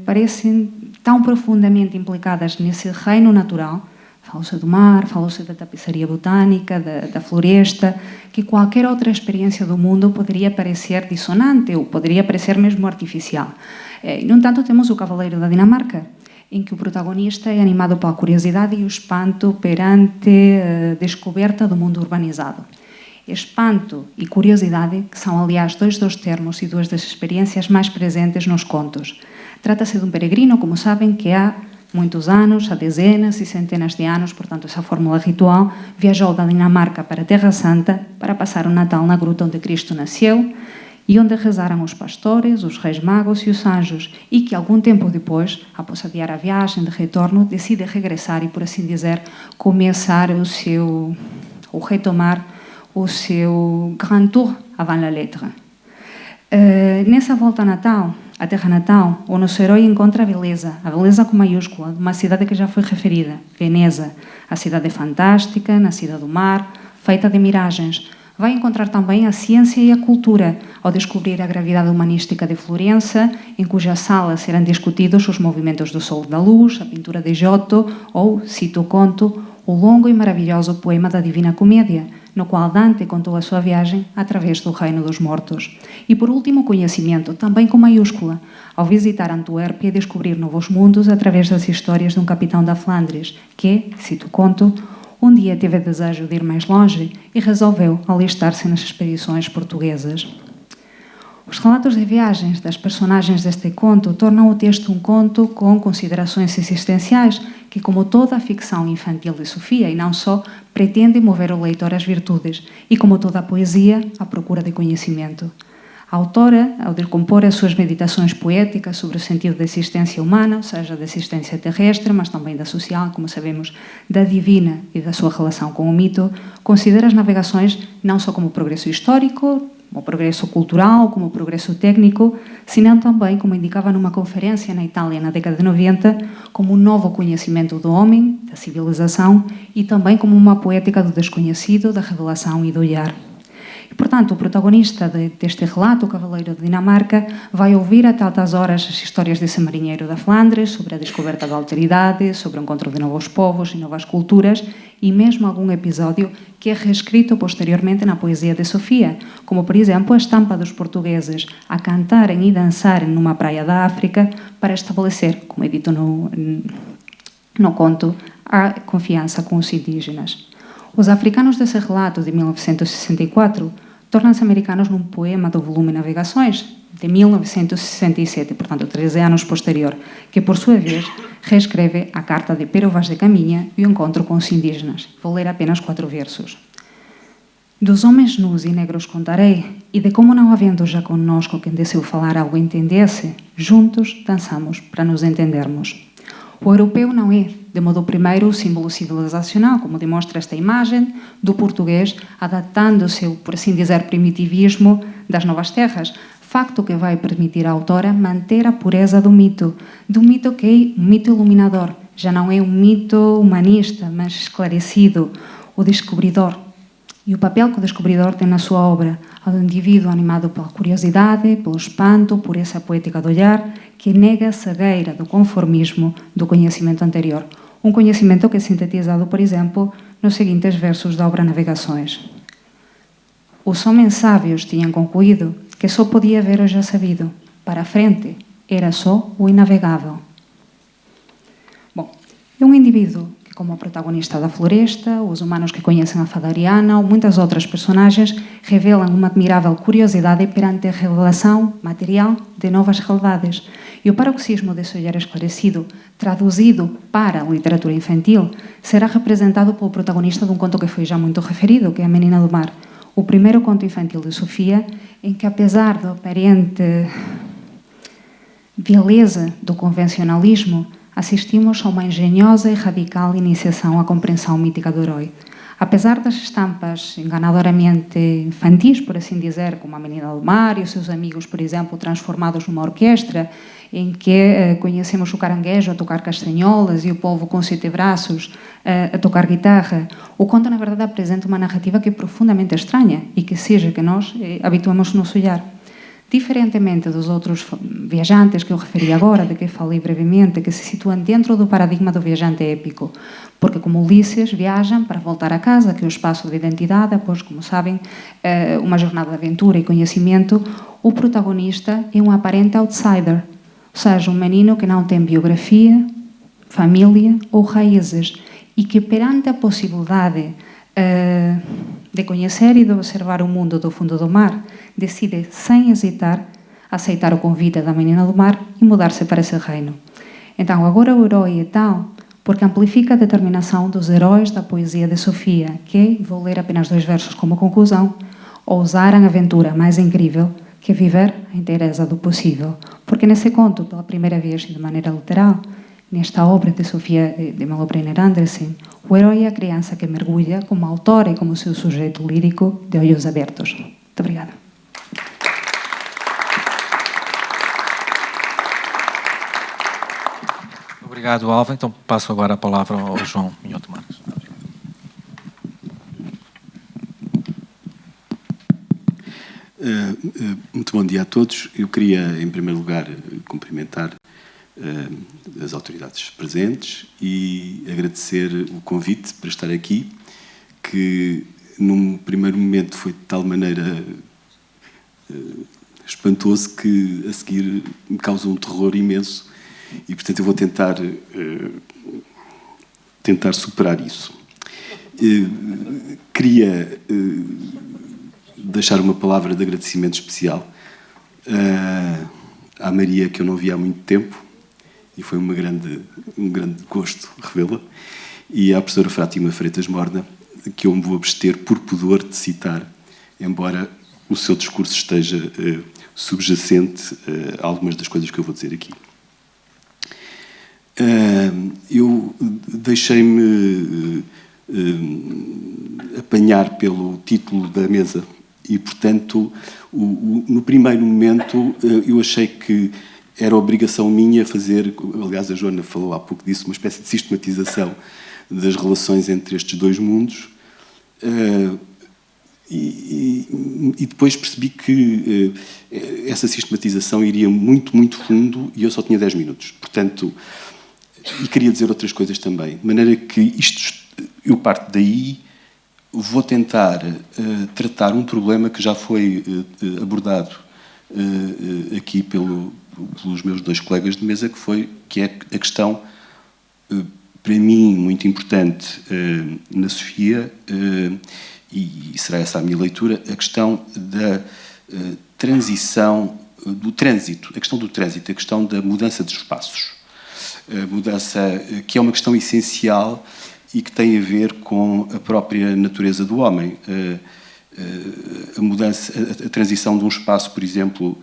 parecem tão profundamente implicadas nesse reino natural. Falou-se do mar, falou-se da tapeçaria botânica, da floresta, que qualquer outra experiência do mundo poderia parecer dissonante ou poderia parecer mesmo artificial. No entanto, temos o Cavaleiro da Dinamarca, em que o protagonista é animado pela curiosidade e o espanto perante a descoberta do mundo urbanizado. Espanto e curiosidade, que são, aliás, dois dos termos e duas das experiências mais presentes nos contos. Trata-se de um peregrino, como sabem, que há muitos anos, há dezenas e centenas de anos, portanto, essa fórmula ritual, viajou da Dinamarca para a Terra Santa para passar o Natal na gruta onde Cristo nasceu e onde rezaram os pastores, os reis magos e os anjos, e que algum tempo depois, após adiar a viagem de retorno, decide regressar e, por assim dizer, começar ou retomar o seu Grand Tour avant la lettre. Nessa volta a Natal, a Terra Natal, o nosso herói encontra a beleza com maiúscula, de uma cidade que já foi referida, Veneza, a cidade fantástica, nascida do mar, feita de miragens. Vai encontrar também a ciência e a cultura, ao descobrir a gravidade humanística de Florença, em cuja sala serão discutidos os movimentos do sol e da luz, a pintura de Giotto ou, cito o conto, o longo e maravilhoso poema da Divina Comédia, no qual Dante contou a sua viagem através do reino dos mortos. E por último, o conhecimento, também com maiúscula, ao visitar Antuérpia e descobrir novos mundos através das histórias de um capitão da Flandres, que, cito o conto, um dia teve desejo de ir mais longe e resolveu alistar-se nas expedições portuguesas. Os relatos de viagens das personagens deste conto tornam o texto um conto com considerações existenciais que, como toda a ficção infantil de Sofia, e não só, pretende mover o leitor às virtudes e, como toda a poesia, à procura de conhecimento. A autora, ao decompor as suas meditações poéticas sobre o sentido da existência humana, ou seja, da existência terrestre, mas também da social, como sabemos, da divina e da sua relação com o mito, considera as navegações não só como progresso histórico, como progresso cultural, como progresso técnico, senão também, como indicava numa conferência na Itália na década de 90, como um novo conhecimento do homem, da civilização, e também como uma poética do desconhecido, da revelação e do olhar. E, portanto, o protagonista deste relato, o Cavaleiro de Dinamarca, vai ouvir até altas horas as histórias desse marinheiro da Flandres, sobre a descoberta da alteridade, sobre o encontro de novos povos e novas culturas, e mesmo algum episódio que é reescrito posteriormente na poesia de Sofia, como, por exemplo, a estampa dos portugueses a cantarem e dançarem numa praia da África para estabelecer, como é dito no conto, a confiança com os indígenas. Os africanos desse relato de 1964 tornam-se americanos num poema do volume Navegações, de 1967, portanto 13 anos posterior, que por sua vez reescreve a carta de Pero Vaz de Caminha e o encontro com os indígenas. Vou ler apenas 4 versos. Dos homens nus e negros contarei, e de como não havendo já conosco quem desceu falar algo entendesse, juntos dançamos para nos entendermos. O europeu não é, de modo primeiro, o símbolo civilizacional, como demonstra esta imagem, do português, adaptando-se, por assim dizer, primitivismo das novas terras, facto que vai permitir à autora manter a pureza do mito que é um mito iluminador, já não é um mito humanista, mas esclarecido, o descobridor. E o papel que o descobridor tem na sua obra, ao indivíduo animado pela curiosidade, pelo espanto, por essa poética do olhar, que nega a cegueira do conformismo do conhecimento anterior. Um conhecimento que é sintetizado, por exemplo, nos seguintes versos da obra Navegações. Os homens sábios tinham concluído que só podia haver o já sabido. Para a frente, era só o inavegável. Bom, é um indivíduo que, como o protagonista da Floresta, os humanos que conhecem a Fada Ariana ou muitas outras personagens, revelam uma admirável curiosidade perante a revelação material de novas realidades. E o paroxismo desse olhar esclarecido, traduzido para a literatura infantil, será representado pelo protagonista de um conto que foi já muito referido, que é A Menina do Mar. O primeiro conto infantil de Sofia, em que, apesar da aparente beleza do convencionalismo, assistimos a uma engenhosa e radical iniciação à compreensão mítica do herói. Apesar das estampas enganadoramente infantis, por assim dizer, como A Menina do Mar e os seus amigos, por exemplo, transformados numa orquestra, em que conhecemos o caranguejo a tocar castanholas e o povo com 7 braços a tocar guitarra, o conto, na verdade, apresenta uma narrativa que é profundamente estranha e que seja que nós habituamos-nos a olhar. Diferentemente dos outros viajantes que eu referi agora, de que falei brevemente, que se situam dentro do paradigma do viajante épico, porque, como Ulisses, viajam para voltar a casa, que é o espaço de identidade, após, como sabem, uma jornada de aventura e conhecimento, o protagonista é um aparente outsider, ou seja, um menino que não tem biografia, família ou raízes, e que, perante a possibilidade de conhecer e de observar o mundo do fundo do mar, decide, sem hesitar, aceitar o convite da Menina do Mar e mudar-se para esse reino. Então, agora o herói é tal porque amplifica a determinação dos heróis da poesia de Sofia, que, vou ler apenas 2 versos como conclusão, ousaram a aventura mais incrível que é viver a inteireza do possível. Porque nesse conto, pela primeira vez e de maneira literal, nesta obra de Sofia de Malou-Briner Andersen, o herói é a criança que mergulha como autora e como seu sujeito lírico de olhos abertos. Muito obrigada. Obrigado, Alva. Então passo agora a palavra ao João Minhoto Marques. Muito bom dia a todos. Eu queria, em primeiro lugar, cumprimentar as autoridades presentes e agradecer o convite para estar aqui, que num primeiro momento foi de tal maneira espantoso que a seguir me causou um terror imenso e, portanto, eu vou tentar superar isso. Queria deixar uma palavra de agradecimento especial à Maria, que eu não vi há muito tempo, e foi um grande gosto revê-la, e à professora Fátima Freitas Morna, que eu me vou abster por pudor de citar, embora o seu discurso esteja subjacente a algumas das coisas que eu vou dizer aqui. Eu deixei-me apanhar pelo título da mesa e, portanto, no primeiro momento eu achei que era obrigação minha fazer, aliás a Joana falou há pouco disso, uma espécie de sistematização das relações entre estes dois mundos, E depois percebi que essa sistematização iria muito, muito fundo e eu só tinha 10 minutos. Portanto, e queria dizer outras coisas também. De maneira que eu parto daí, vou tentar tratar um problema que já foi abordado aqui pelos meus 2 colegas de mesa, que é a questão, para mim, muito importante na Sofia, e será essa a minha leitura, a questão da transição, do trânsito, a questão da mudança de espaços. A mudança, que é uma questão essencial e que tem a ver com a própria natureza do homem. A mudança, a transição de um espaço, por exemplo,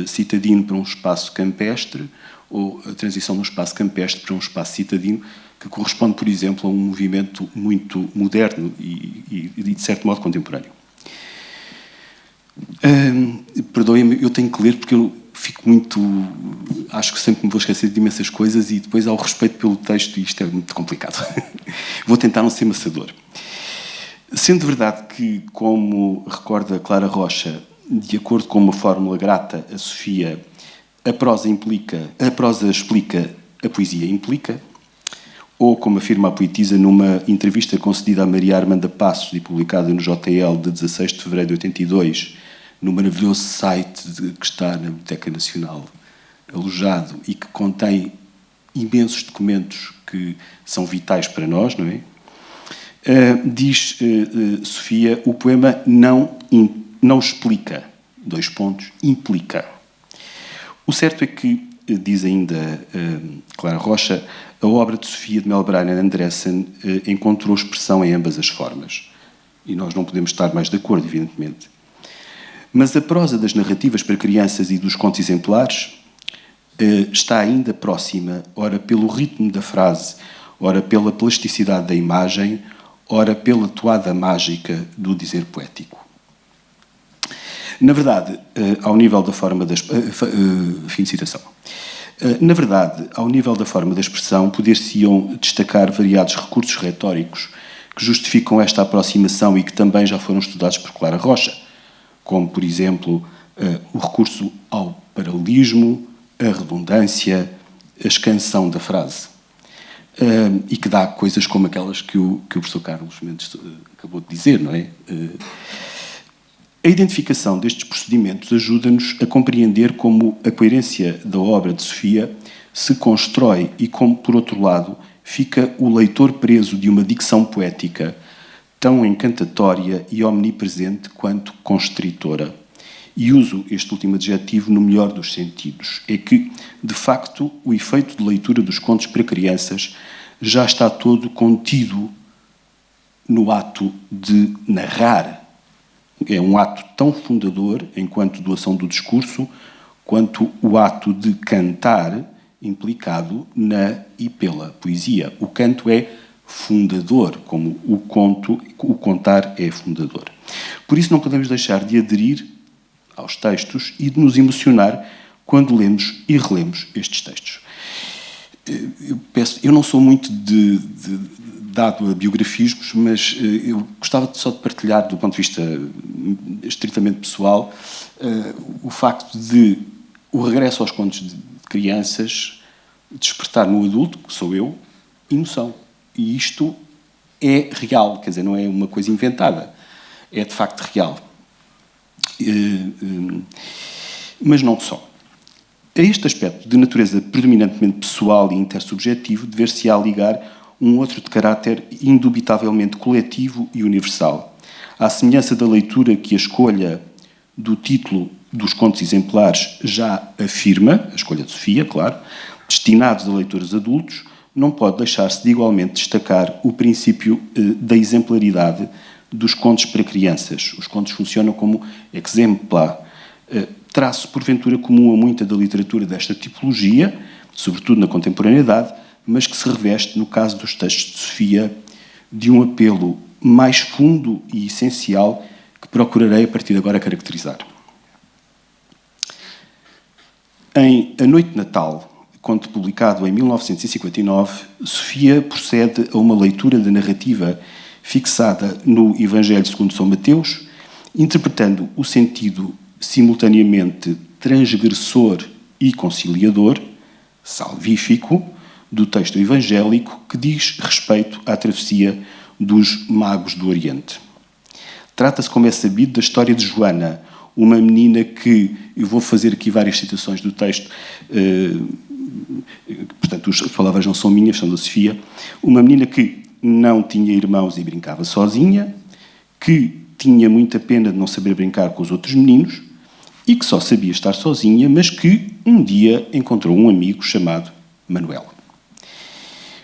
citadino para um espaço campestre, ou a transição de um espaço campestre para um espaço citadino, que corresponde, por exemplo, a um movimento muito moderno e de certo modo, contemporâneo. Perdoem-me, eu tenho que ler porque eu fico muito... Acho que sempre me vou esquecer de imensas coisas e depois há o respeito pelo texto e isto é muito complicado. Vou tentar não ser maçador. Sendo verdade que, como recorda Clara Rocha, de acordo com uma fórmula grata, a Sofia, a prosa explica, a poesia implica, ou, como afirma a poetisa numa entrevista concedida a Maria Armanda Passos e publicada no JL de 16 de fevereiro de 82, no maravilhoso site que está na Biblioteca Nacional, alojado e que contém imensos documentos que são vitais para nós, não é? Diz Sofia, o poema não explica, implica. O certo é que, diz ainda Clara Rocha, a obra de Sofia de Melbrane Andressen encontrou expressão em ambas as formas. E nós não podemos estar mais de acordo, evidentemente. Mas a prosa das narrativas para crianças e dos contos exemplares está ainda próxima, ora pelo ritmo da frase, ora pela plasticidade da imagem, ora pela toada mágica do dizer poético. Na verdade, ao nível da forma da... fim de citação. Na verdade, ao nível da forma da expressão, poder-se-iam destacar variados recursos retóricos que justificam esta aproximação e que também já foram estudados por Clara Rocha, como, por exemplo, o recurso ao paralelismo, a redundância, a escansão da frase. E que dá coisas como aquelas que o professor Carlos Mendes acabou de dizer, não é? A identificação destes procedimentos ajuda-nos a compreender como a coerência da obra de Sofia se constrói e como, por outro lado, fica o leitor preso de uma dicção poética tão encantatória e omnipresente quanto constritora. E uso este último adjetivo no melhor dos sentidos. É que, de facto, o efeito de leitura dos contos para crianças já está todo contido no ato de narrar. É um ato tão fundador, enquanto doação do discurso, quanto o ato de cantar, implicado na e pela poesia. O canto é fundador, como o contar é fundador. Por isso não podemos deixar de aderir aos textos e de nos emocionar quando lemos e relemos estes textos. Eu não sou muito dado a biografismos, mas eu gostava só de partilhar, do ponto de vista estritamente pessoal, o facto de o regresso aos contos de crianças despertar no adulto, que sou eu, emoção. E isto é real, quer dizer, não é uma coisa inventada, é de facto real. Mas não só. A este aspecto de natureza predominantemente pessoal e intersubjetivo dever-se-á ligar um outro de caráter indubitavelmente coletivo e universal. À semelhança da leitura que a escolha do título dos contos exemplares já afirma, a escolha de Sofia, claro, destinados a leitores adultos, não pode deixar-se de igualmente destacar o princípio da exemplaridade dos contos para crianças. Os contos funcionam como exemplar, traço porventura comum a muita da literatura desta tipologia, sobretudo na contemporaneidade, mas que se reveste, no caso dos textos de Sofia, de um apelo mais fundo e essencial que procurarei a partir de agora caracterizar. Em A Noite de Natal, conto publicado em 1959, Sofia procede a uma leitura da narrativa fixada no Evangelho segundo São Mateus interpretando o sentido simultaneamente transgressor e conciliador, salvífico, do texto evangélico que diz respeito à travessia dos magos do Oriente. Trata-se, como é sabido, da história de Joana, uma menina que, eu vou fazer aqui várias citações do texto, portanto as palavras não são minhas, são da Sofia, uma menina que não tinha irmãos e brincava sozinha, que tinha muita pena de não saber brincar com os outros meninos e que só sabia estar sozinha, mas que um dia encontrou um amigo chamado Manuel.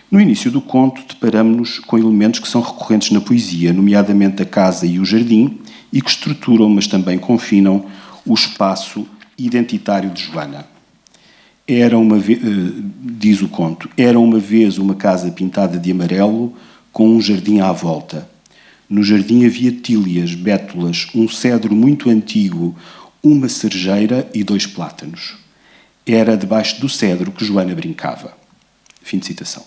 No início do conto, deparamos-nos com elementos que são recorrentes na poesia, nomeadamente a casa e o jardim, e que estruturam, mas também confinam, o espaço identitário de Joana. Diz o conto, era uma vez uma casa pintada de amarelo, com um jardim à volta. No jardim havia tílias, bétulas, um cedro muito antigo, uma cerejeira e 2 plátanos. Era debaixo do cedro que Joana brincava. Fim de citação.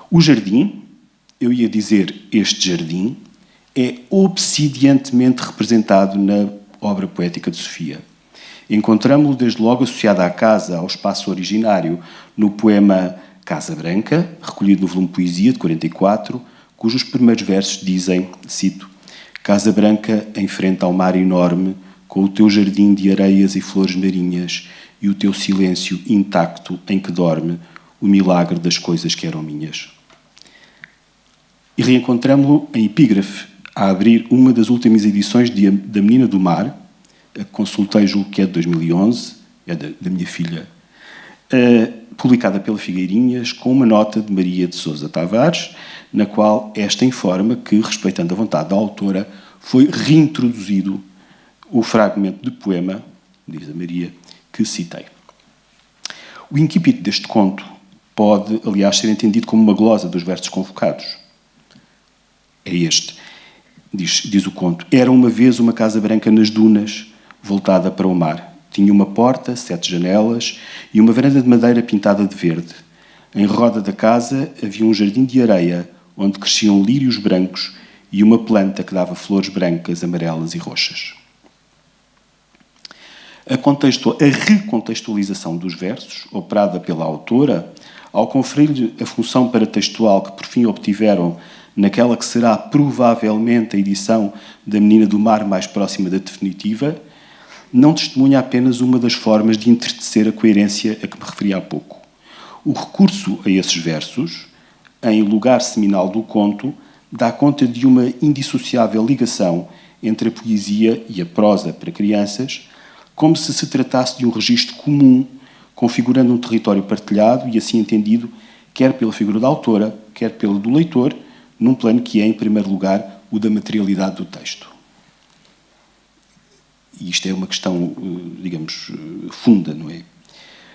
O jardim, eu ia dizer este jardim, é obsidiantemente representado na obra poética de Sofia. Encontramo-lo desde logo associado à casa, ao espaço originário, no poema Casa Branca, recolhido no volume Poesia, de 44, cujos primeiros versos dizem, cito, Casa Branca em frente ao mar enorme, com o teu jardim de areias e flores marinhas e o teu silêncio intacto em que dorme o milagre das coisas que eram minhas. E reencontramo-lo em epígrafe, a abrir uma das últimas edições da Menina do Mar, a que consultei, julgo que é de 2011, é da minha filha, publicada pela Figueirinhas, com uma nota de Maria de Sousa Tavares, na qual esta informa que, respeitando a vontade da autora, foi reintroduzido o fragmento de poema, diz a Maria, que citei. O incipit deste conto pode, aliás, ser entendido como uma glosa dos versos convocados. É este. Diz o conto. Era uma vez uma casa branca nas dunas, voltada para o mar. Tinha uma porta, 7 janelas e uma varanda de madeira pintada de verde. Em roda da casa havia um jardim de areia, onde cresciam lírios brancos e uma planta que dava flores brancas, amarelas e roxas. A recontextualização dos versos, operada pela autora, ao conferir-lhe a função paratextual que por fim obtiveram naquela que será provavelmente a edição da Menina do Mar mais próxima da definitiva, não testemunha apenas uma das formas de entertecer a coerência a que me referi há pouco. O recurso a esses versos, em lugar seminal do conto, dá conta de uma indissociável ligação entre a poesia e a prosa para crianças, como se tratasse de um registro comum, configurando um território partilhado e assim entendido, quer pela figura da autora, quer pelo do leitor, num plano que é, em primeiro lugar, o da materialidade do texto. E isto é uma questão, digamos, funda, não é?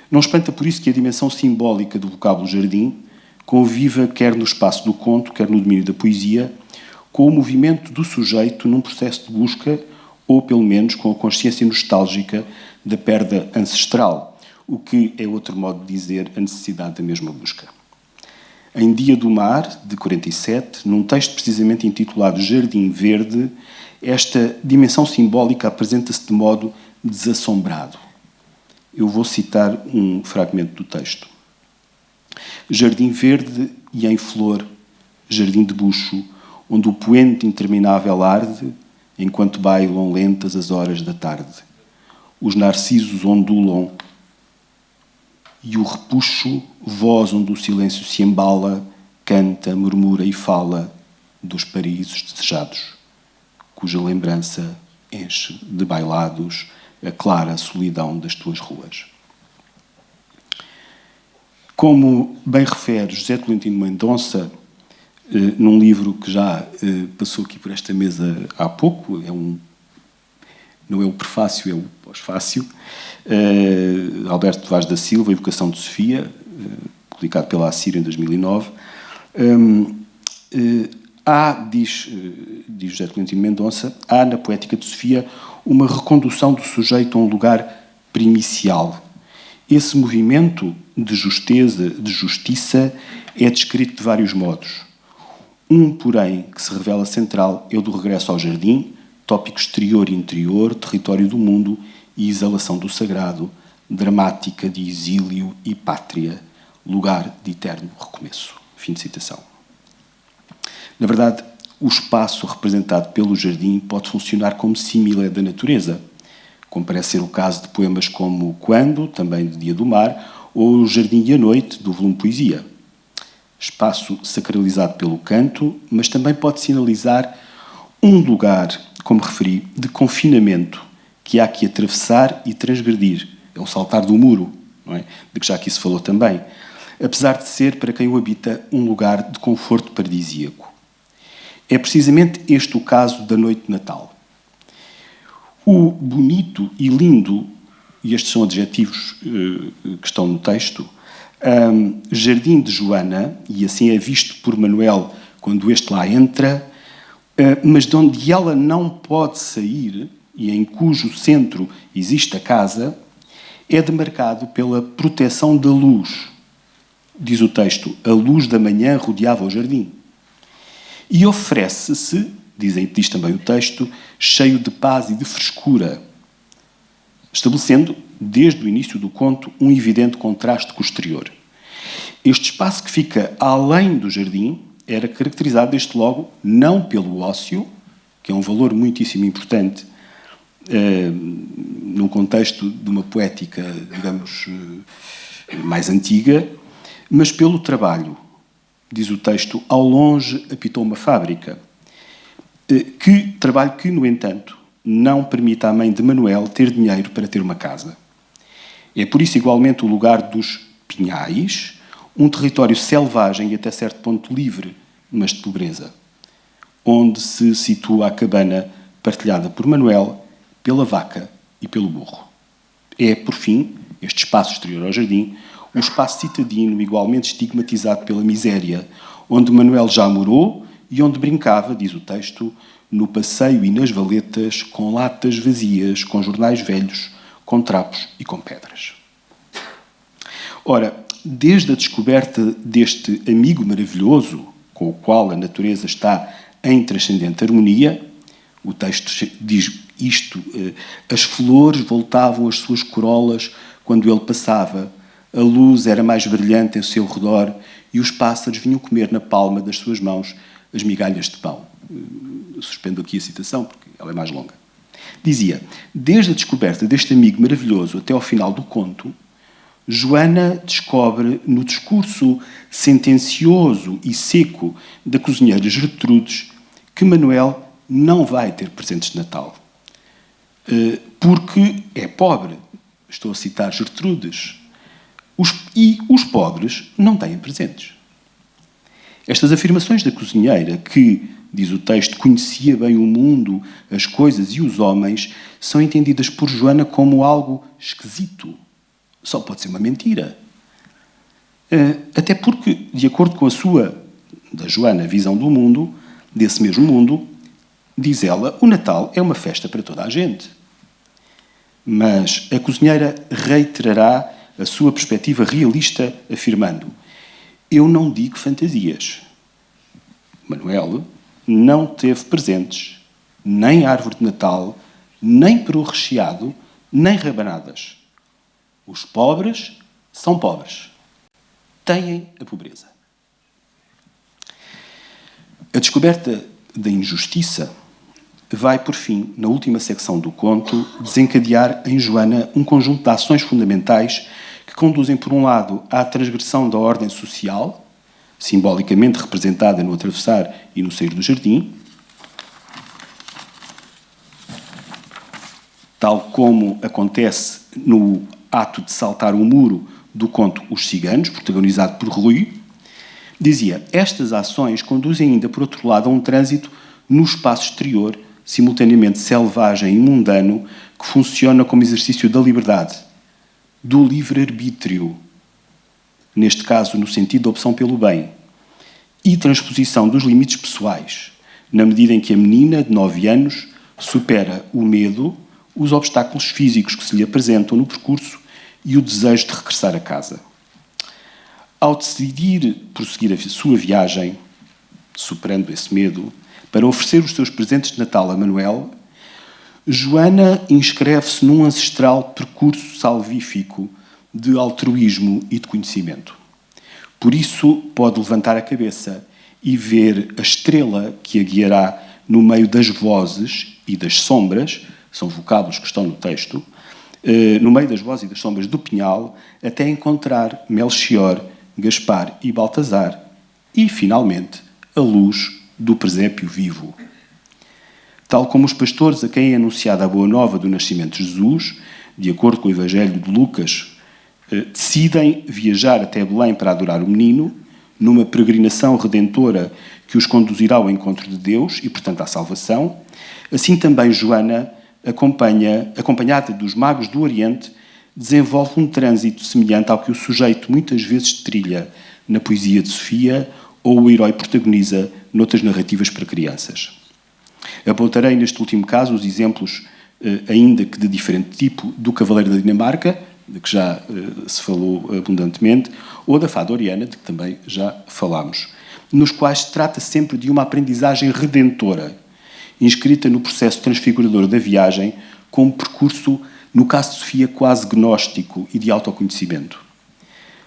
Não espanta por isso que a dimensão simbólica do vocábulo jardim conviva quer no espaço do conto, quer no domínio da poesia, com o movimento do sujeito num processo de busca, ou pelo menos com a consciência nostálgica da perda ancestral, o que é outro modo de dizer a necessidade da mesma busca. Em Dia do Mar, de 47, num texto precisamente intitulado Jardim Verde, esta dimensão simbólica apresenta-se de modo desassombrado. Eu vou citar um fragmento do texto. Jardim verde e em flor, jardim de bucho, onde o poente interminável arde, enquanto bailam lentas as horas da tarde. Os narcisos ondulam e o repuxo, voz onde o silêncio se embala, canta, murmura e fala dos paraísos desejados, cuja lembrança enche de bailados a clara solidão das tuas ruas. Como bem refere José Tolentino Mendonça, num livro que já passou aqui por esta mesa há pouco, não é o prefácio, é o pós-fácio, Alberto Vaz da Silva, Evocação de Sofia, publicado pela Assíria em 2009. Diz José Tolentino Mendonça, há na poética de Sofia uma recondução do sujeito a um lugar primicial. Esse movimento de justeza, de justiça, é descrito de vários modos. Um, porém, que se revela central, é o do regresso ao jardim, tópico exterior e interior, território do mundo e exalação do sagrado, dramática de exílio e pátria, lugar de eterno recomeço. Fim de citação. Na verdade, o espaço representado pelo jardim pode funcionar como símile da natureza, como parece ser o caso de poemas como Quando, também de Dia do Mar, ou O Jardim e a Noite, do volume Poesia. Espaço sacralizado pelo canto, mas também pode sinalizar um lugar, como referi, de confinamento que há que atravessar e transgredir. É um saltar do muro, não é? De que já aqui se falou também. Apesar de ser, para quem o habita, um lugar de conforto paradisíaco. É precisamente este o caso da noite de Natal. O bonito e lindo, e estes são adjetivos que estão no texto, jardim de Joana, e assim é visto por Manuel quando este lá entra, mas de onde ela não pode sair, e em cujo centro existe a casa, é demarcado pela proteção da luz. Diz o texto, a luz da manhã rodeava o jardim. E oferece-se, diz também o texto, cheio de paz e de frescura, estabelecendo, desde o início do conto, um evidente contraste com o exterior. Este espaço que fica além do jardim era caracterizado, desde logo, não pelo ócio, que é um valor muitíssimo importante, num contexto de uma poética, digamos, mais antiga, mas pelo trabalho. Diz o texto, ao longe apitou uma fábrica. Trabalho que, no entanto, não permite à mãe de Manuel ter dinheiro para ter uma casa. É por isso igualmente o lugar dos pinhais, um território selvagem e até certo ponto livre, mas de pobreza, onde se situa a cabana partilhada por Manuel, pela vaca e pelo burro. É, por fim, este espaço exterior ao jardim, o espaço citadino igualmente estigmatizado pela miséria, onde Manuel já morou e onde brincava, diz o texto, no passeio e nas valetas, com latas vazias, com jornais velhos, com trapos e com pedras. Ora, desde a descoberta deste amigo maravilhoso, com o qual a natureza está em transcendente harmonia, o texto diz isto, as flores voltavam as suas corolas quando ele passava, a luz era mais brilhante em seu redor e os pássaros vinham comer na palma das suas mãos as migalhas de pão. Suspendo aqui a citação, porque ela é mais longa. Dizia, desde a descoberta deste amigo maravilhoso até ao final do conto, Joana descobre no discurso sentencioso e seco da cozinheira Gertrudes que Manuel não vai ter presentes de Natal. Porque é pobre. Estou a citar Gertrudes. E os pobres não têm presentes. Estas afirmações da cozinheira, que, diz o texto, conhecia bem o mundo, as coisas e os homens, são entendidas por Joana como algo esquisito. Só pode ser uma mentira. Até porque, de acordo com a sua, da Joana, visão do mundo, desse mesmo mundo, diz ela, o Natal é uma festa para toda a gente. Mas a cozinheira reiterará a sua perspectiva realista, afirmando, eu não digo fantasias. Manuel não teve presentes, nem árvore de Natal, nem peru recheado, nem rabanadas. Os pobres são pobres. Têm a pobreza. A descoberta da injustiça vai, por fim, na última secção do conto, desencadear em Joana um conjunto de ações fundamentais que conduzem, por um lado, à transgressão da ordem social, simbolicamente representada no atravessar e no sair do jardim, tal como acontece no ato de saltar o muro do conto Os Ciganos, protagonizado por Rui, dizia, estas ações conduzem ainda, por outro lado, a um trânsito no espaço exterior, simultaneamente selvagem e mundano, que funciona como exercício da liberdade, do livre-arbítrio, neste caso no sentido da opção pelo bem, e transposição dos limites pessoais, na medida em que a menina de 9 anos supera o medo, os obstáculos físicos que se lhe apresentam no percurso e o desejo de regressar a casa. Ao decidir prosseguir a sua viagem, superando esse medo, para oferecer os seus presentes de Natal a Manuel, Joana inscreve-se num ancestral percurso salvífico de altruísmo e de conhecimento. Por isso, pode levantar a cabeça e ver a estrela que a guiará no meio das vozes e das sombras, são vocábulos que estão no texto, no meio das vozes e das sombras do pinhal, até encontrar Melchior, Gaspar e Baltazar, e, finalmente, a luz do presépio vivo. Tal como os pastores a quem é anunciada a boa nova do nascimento de Jesus, de acordo com o Evangelho de Lucas, decidem viajar até Belém para adorar o menino, numa peregrinação redentora que os conduzirá ao encontro de Deus e, portanto, à salvação. Assim também Joana, acompanhada dos magos do Oriente, desenvolve um trânsito semelhante ao que o sujeito muitas vezes trilha na poesia de Sofia ou o herói protagoniza noutras narrativas para crianças. Apontarei neste último caso os exemplos, ainda que de diferente tipo, do Cavaleiro da Dinamarca, de que já se falou abundantemente, ou da Fada Oriana, de que também já falámos, nos quais se trata sempre de uma aprendizagem redentora, inscrita no processo transfigurador da viagem, com um percurso, no caso de Sofia, quase gnóstico e de autoconhecimento.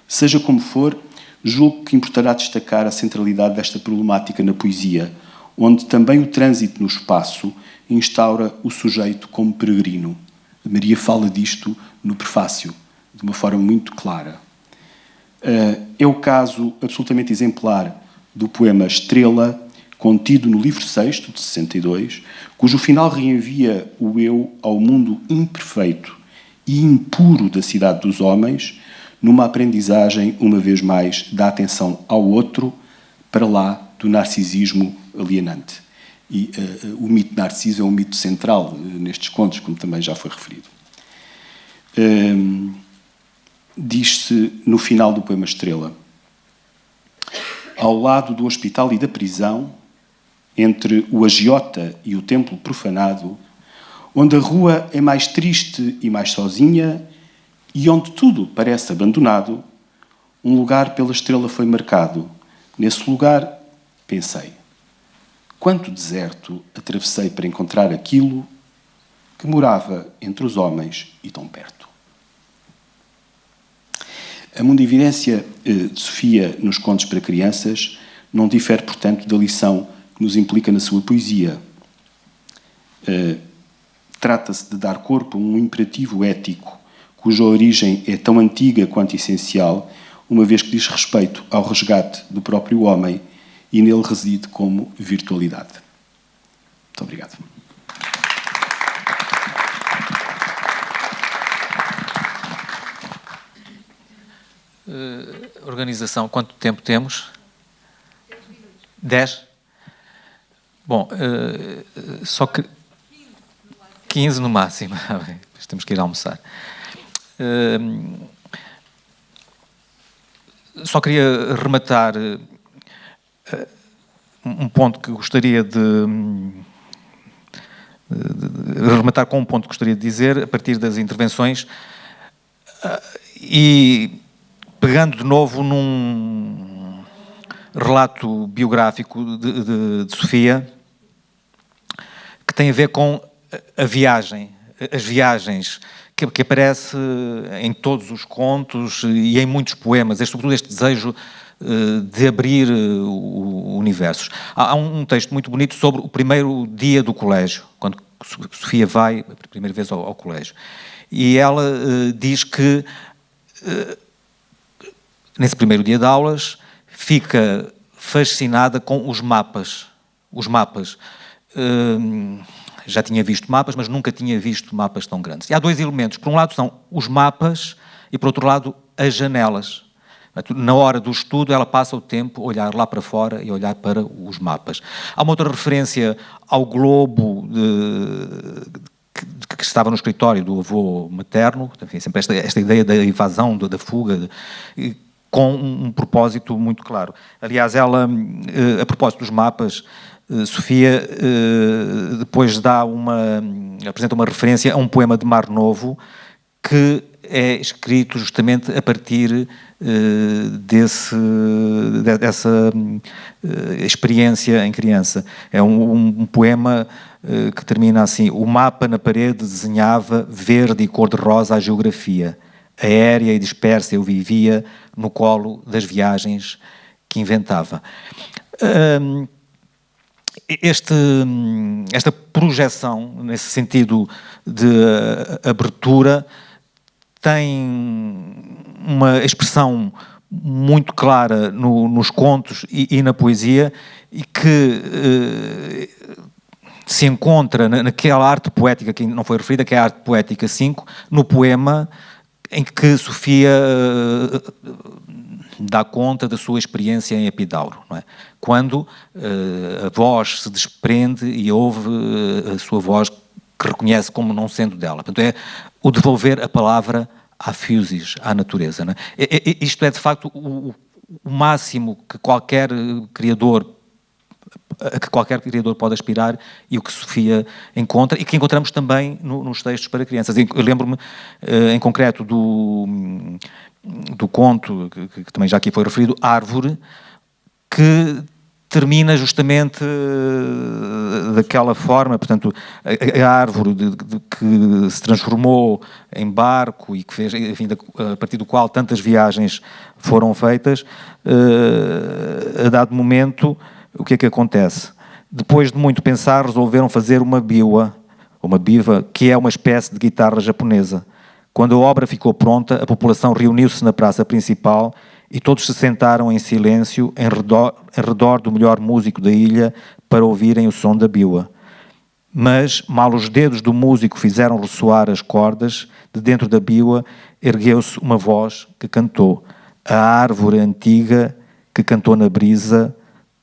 Seja como for, julgo que importará destacar a centralidade desta problemática na poesia, onde também o trânsito no espaço instaura o sujeito como peregrino. Maria fala disto no prefácio, de uma forma muito clara. É o caso absolutamente exemplar do poema Estrela, contido no livro 6º, de 62, cujo final reenvia o eu ao mundo imperfeito e impuro da cidade dos homens, numa aprendizagem, uma vez mais, da atenção ao outro, para lá do narcisismo alienante. E o mito de Narciso é um mito central nestes contos, como também já foi referido. Diz-se no final do poema Estrela: ao lado do hospital e da prisão, entre o agiota e o templo profanado, onde a rua é mais triste e mais sozinha e onde tudo parece abandonado, um lugar pela estrela foi marcado. Nesse lugar, pensei, quanto deserto atravessei para encontrar aquilo que morava entre os homens e tão perto. A mundividência de Sofia nos contos para crianças não difere, portanto, da lição que nos implica na sua poesia. Trata-se de dar corpo a um imperativo ético, cuja origem é tão antiga quanto essencial, uma vez que diz respeito ao resgate do próprio homem e nele reside como virtualidade. Muito obrigado. Organização, quanto tempo temos? 10? Bom, só que 15 no máximo. Temos que ir almoçar. Só queria rematar um ponto que gostaria rematar com um ponto que gostaria de dizer a partir das intervenções e pegando de novo num relato biográfico de Sofia que tem a ver com a viagem, as viagens que aparece em todos os contos e em muitos poemas, sobretudo este desejo de abrir o universo. Há um texto muito bonito sobre o primeiro dia do colégio, quando Sofia vai pela primeira vez ao colégio. E ela diz que nesse primeiro dia de aulas fica fascinada com os mapas. Os mapas. Já tinha visto mapas, mas nunca tinha visto mapas tão grandes. E há dois elementos. Por um lado são os mapas e, por outro lado, as janelas. Na hora do estudo, ela passa o tempo a olhar lá para fora e a olhar para os mapas. Há uma outra referência ao globo que estava no escritório do avô materno, enfim, sempre esta ideia da evasão, da fuga, com um propósito muito claro. Aliás, ela, a propósito dos mapas, Sofia depois apresenta uma referência a um poema de Mar Novo que é escrito justamente a partir dessa experiência em criança. É um poema que termina assim: o mapa na parede desenhava verde e cor-de-rosa a geografia. Aérea e dispersa eu vivia no colo das viagens que inventava. Esta projeção, nesse sentido de abertura, tem uma expressão muito clara nos contos e na poesia, e que se encontra naquela arte poética que não foi referida, que é a arte poética 5, no poema em que Sofia dá conta da sua experiência em Epidauro, não é? Quando a voz se desprende e ouve a sua voz, que reconhece como não sendo dela. Portanto, é o devolver a palavra à physis, à natureza. Não é? Isto é, de facto, o máximo que qualquer criador pode aspirar, e o que Sofia encontra, e que encontramos também nos textos para crianças. Eu lembro-me, em concreto, do conto, que também já aqui foi referido, Árvore, que termina justamente daquela forma. Portanto, a árvore que se transformou em barco e que fez, enfim, a partir do qual tantas viagens foram feitas, a dado momento, o que é que acontece? Depois de muito pensar, resolveram fazer uma biwa, que é uma espécie de guitarra japonesa. Quando a obra ficou pronta, a população reuniu-se na praça principal e todos se sentaram em silêncio em redor do melhor músico da ilha para ouvirem o som da biwa. Mas, mal os dedos do músico fizeram ressoar as cordas, de dentro da biwa ergueu-se uma voz que cantou. A árvore antiga que cantou na brisa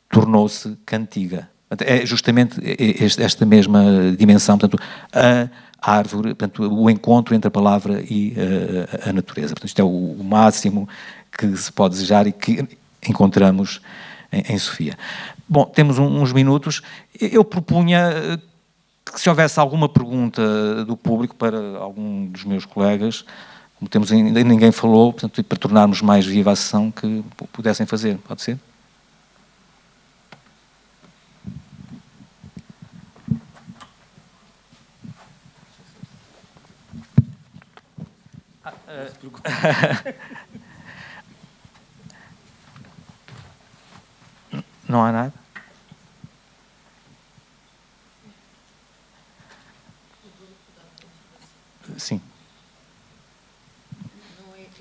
tornou-se cantiga. É justamente esta mesma dimensão, portanto, a árvore, portanto, o encontro entre a palavra e a natureza. Portanto, isto é o máximo que se pode desejar e que encontramos em Sofia. Bom, temos uns minutos. Eu propunha que, se houvesse alguma pergunta do público para algum dos meus colegas, como temos ainda ninguém falou, portanto, para tornarmos mais viva a sessão, que pudessem fazer. Pode ser? Não há nada? Sim.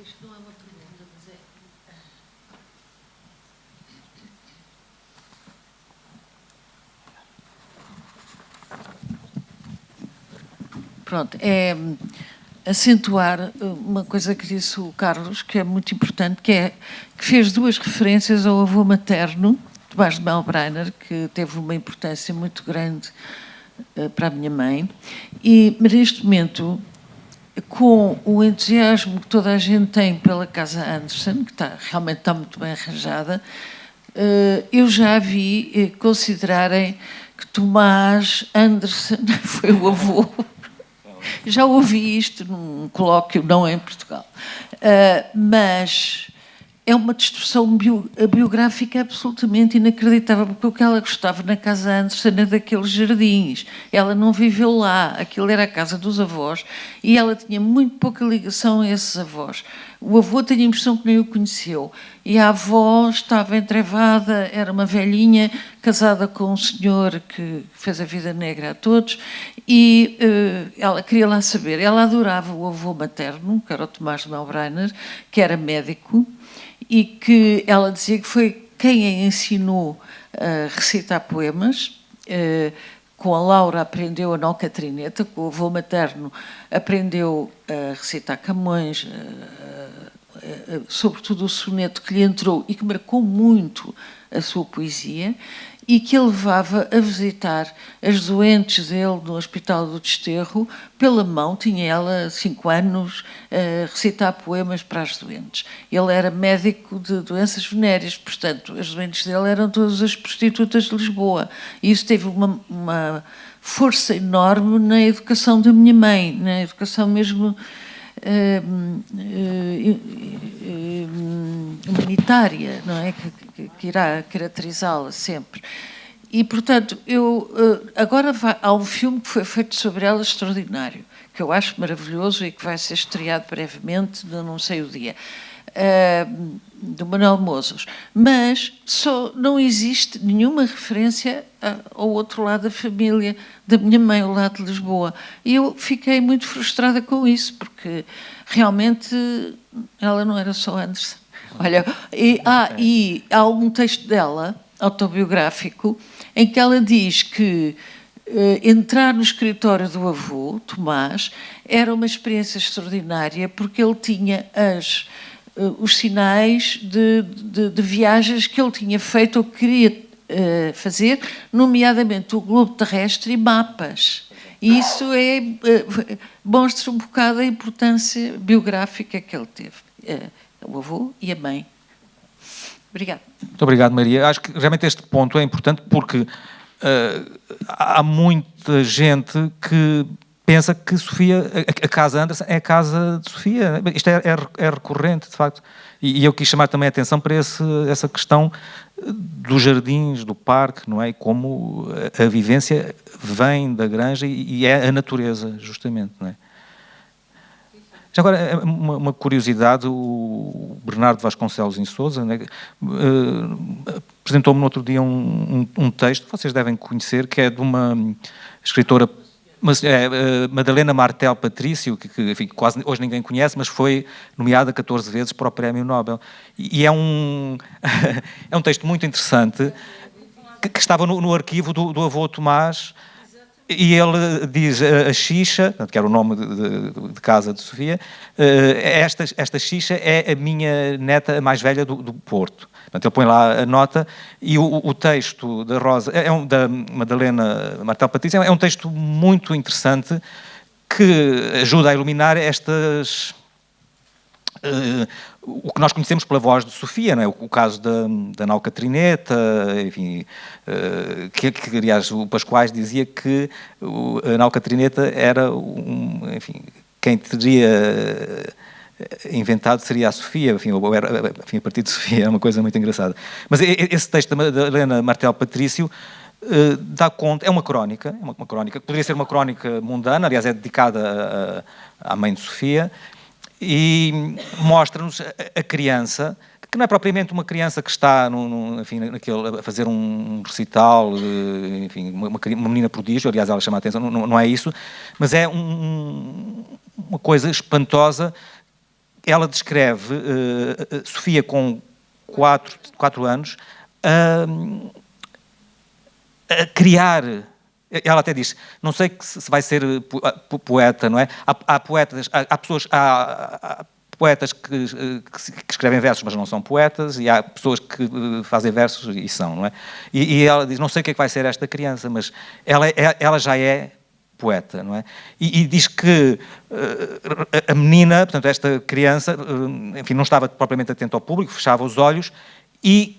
Isto não é uma pergunta, mas é... Pronto, é acentuar uma coisa que disse o Carlos, que é muito importante, que fez duas referências ao avô materno, Tomás de Melbrenner, que teve uma importância muito grande para a minha mãe, mas neste momento, com o entusiasmo que toda a gente tem pela Casa Anderson, que realmente está muito bem arranjada, eu já vi considerarem que Tomás Anderson foi o avô. Já ouvi isto num colóquio, não em Portugal. Mas é uma distorção biográfica absolutamente inacreditável, porque o que ela gostava na Casa Anderson era daqueles jardins. Ela não viveu lá, aquilo era a casa dos avós, e ela tinha muito pouca ligação a esses avós. O avô tinha a impressão que nem o conheceu, e a avó estava entrevada, era uma velhinha, casada com um senhor que fez a vida negra a todos, e ela queria lá saber. Ela adorava o avô materno, que era o Tomás de Melbrenner, que era médico, e que ela dizia que foi quem a ensinou a recitar poemas. Com a Laura aprendeu a Não Catrineta, com o avô materno aprendeu a recitar Camões, sobretudo o soneto que lhe entrou e que marcou muito a sua poesia, e que ele levava a visitar as doentes dele no Hospital do Desterro pela mão. Tinha ela 5 anos a recitar poemas para as doentes. Ele era médico de doenças venéreas, portanto, as doentes dele eram todas as prostitutas de Lisboa. E isso teve uma força enorme na educação da minha mãe, na educação mesmo humanitária, não é? Que irá caracterizá-la sempre. E, portanto, agora há um filme que foi feito sobre ela extraordinário, que eu acho maravilhoso e que vai ser estreado brevemente, não sei o dia, do Manuel Mozos. Mas não existe nenhuma referência ao outro lado da família, da minha mãe, ao lado de Lisboa. E eu fiquei muito frustrada com isso, porque realmente ela não era só Anderson. Olha, e há um texto dela, autobiográfico, em que ela diz que entrar no escritório do avô, Tomás, era uma experiência extraordinária, porque ele tinha os sinais de viagens que ele tinha feito ou queria fazer, nomeadamente o globo terrestre e mapas. E isso mostra um bocado a importância biográfica que ele teve. O avô e a mãe. Obrigada. Muito obrigado, Maria. Acho que realmente este ponto é importante porque há muita gente que pensa que Sofia, a casa Anderson é a casa de Sofia. Isto é recorrente, de facto. E eu quis chamar também a atenção para essa questão dos jardins, do parque, não é? E como a vivência vem da granja e é a natureza, justamente, não é? Já agora, uma curiosidade, o Bernardo Vasconcelos em Sousa, né, apresentou-me no outro dia um texto que vocês devem conhecer, que é de uma escritora, Madalena Martel Patrício, que enfim, quase hoje ninguém conhece, mas foi nomeada 14 vezes para o Prémio Nobel. E é um texto muito interessante, que estava no arquivo do avô Tomás. E ele diz a Xixa, que era o nome de casa de Sofia, esta Xixa é a minha neta mais velha do Porto. Portanto, ele põe lá a nota e o texto da Rosa, da Madalena Martel Patrício, é um texto muito interessante que ajuda a iluminar estas... o que nós conhecemos pela voz de Sofia, não é? O caso da Nau Catrineta, enfim, que aliás o Pascoais dizia que a Nau Catrineta era, enfim, quem teria inventado seria a Sofia, enfim, a partir de Sofia, é uma coisa muito engraçada. Mas esse texto da Helena Martel Patrício dá conta, é uma crónica, poderia ser uma crónica mundana, aliás é dedicada à mãe de Sofia, e mostra-nos a criança, que não é propriamente uma criança que está enfim, a fazer um recital, enfim, uma menina prodígio, aliás ela chama a atenção, não é isso, mas é uma coisa espantosa. Ela descreve Sofia com 4 anos a criar. Ela até diz, não sei se vai ser poeta, não é? Há poetas que escrevem versos, mas não são poetas, e há pessoas que fazem versos e são, não é? E ela diz, não sei o que é que vai ser esta criança, mas ela já é poeta, não é? E diz que a menina, portanto, esta criança, enfim, não estava propriamente atenta ao público, fechava os olhos e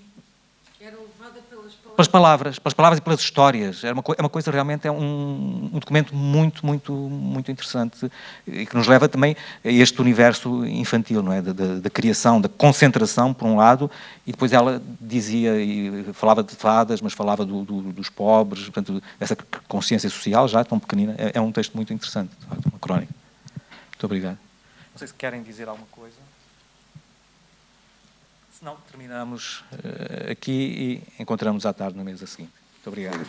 pelas palavras e pelas histórias. É uma coisa realmente, é um documento muito, muito, muito interessante e que nos leva também a este universo infantil, não é? Da criação, da concentração, por um lado, e depois ela dizia e falava de fadas, mas falava dos pobres, portanto, essa consciência social já tão pequenina. É um texto muito interessante, de facto, uma crónica. Muito obrigado. Não sei se querem dizer alguma coisa. Se não, terminamos aqui e encontramos à tarde na mesa seguinte. Muito obrigado.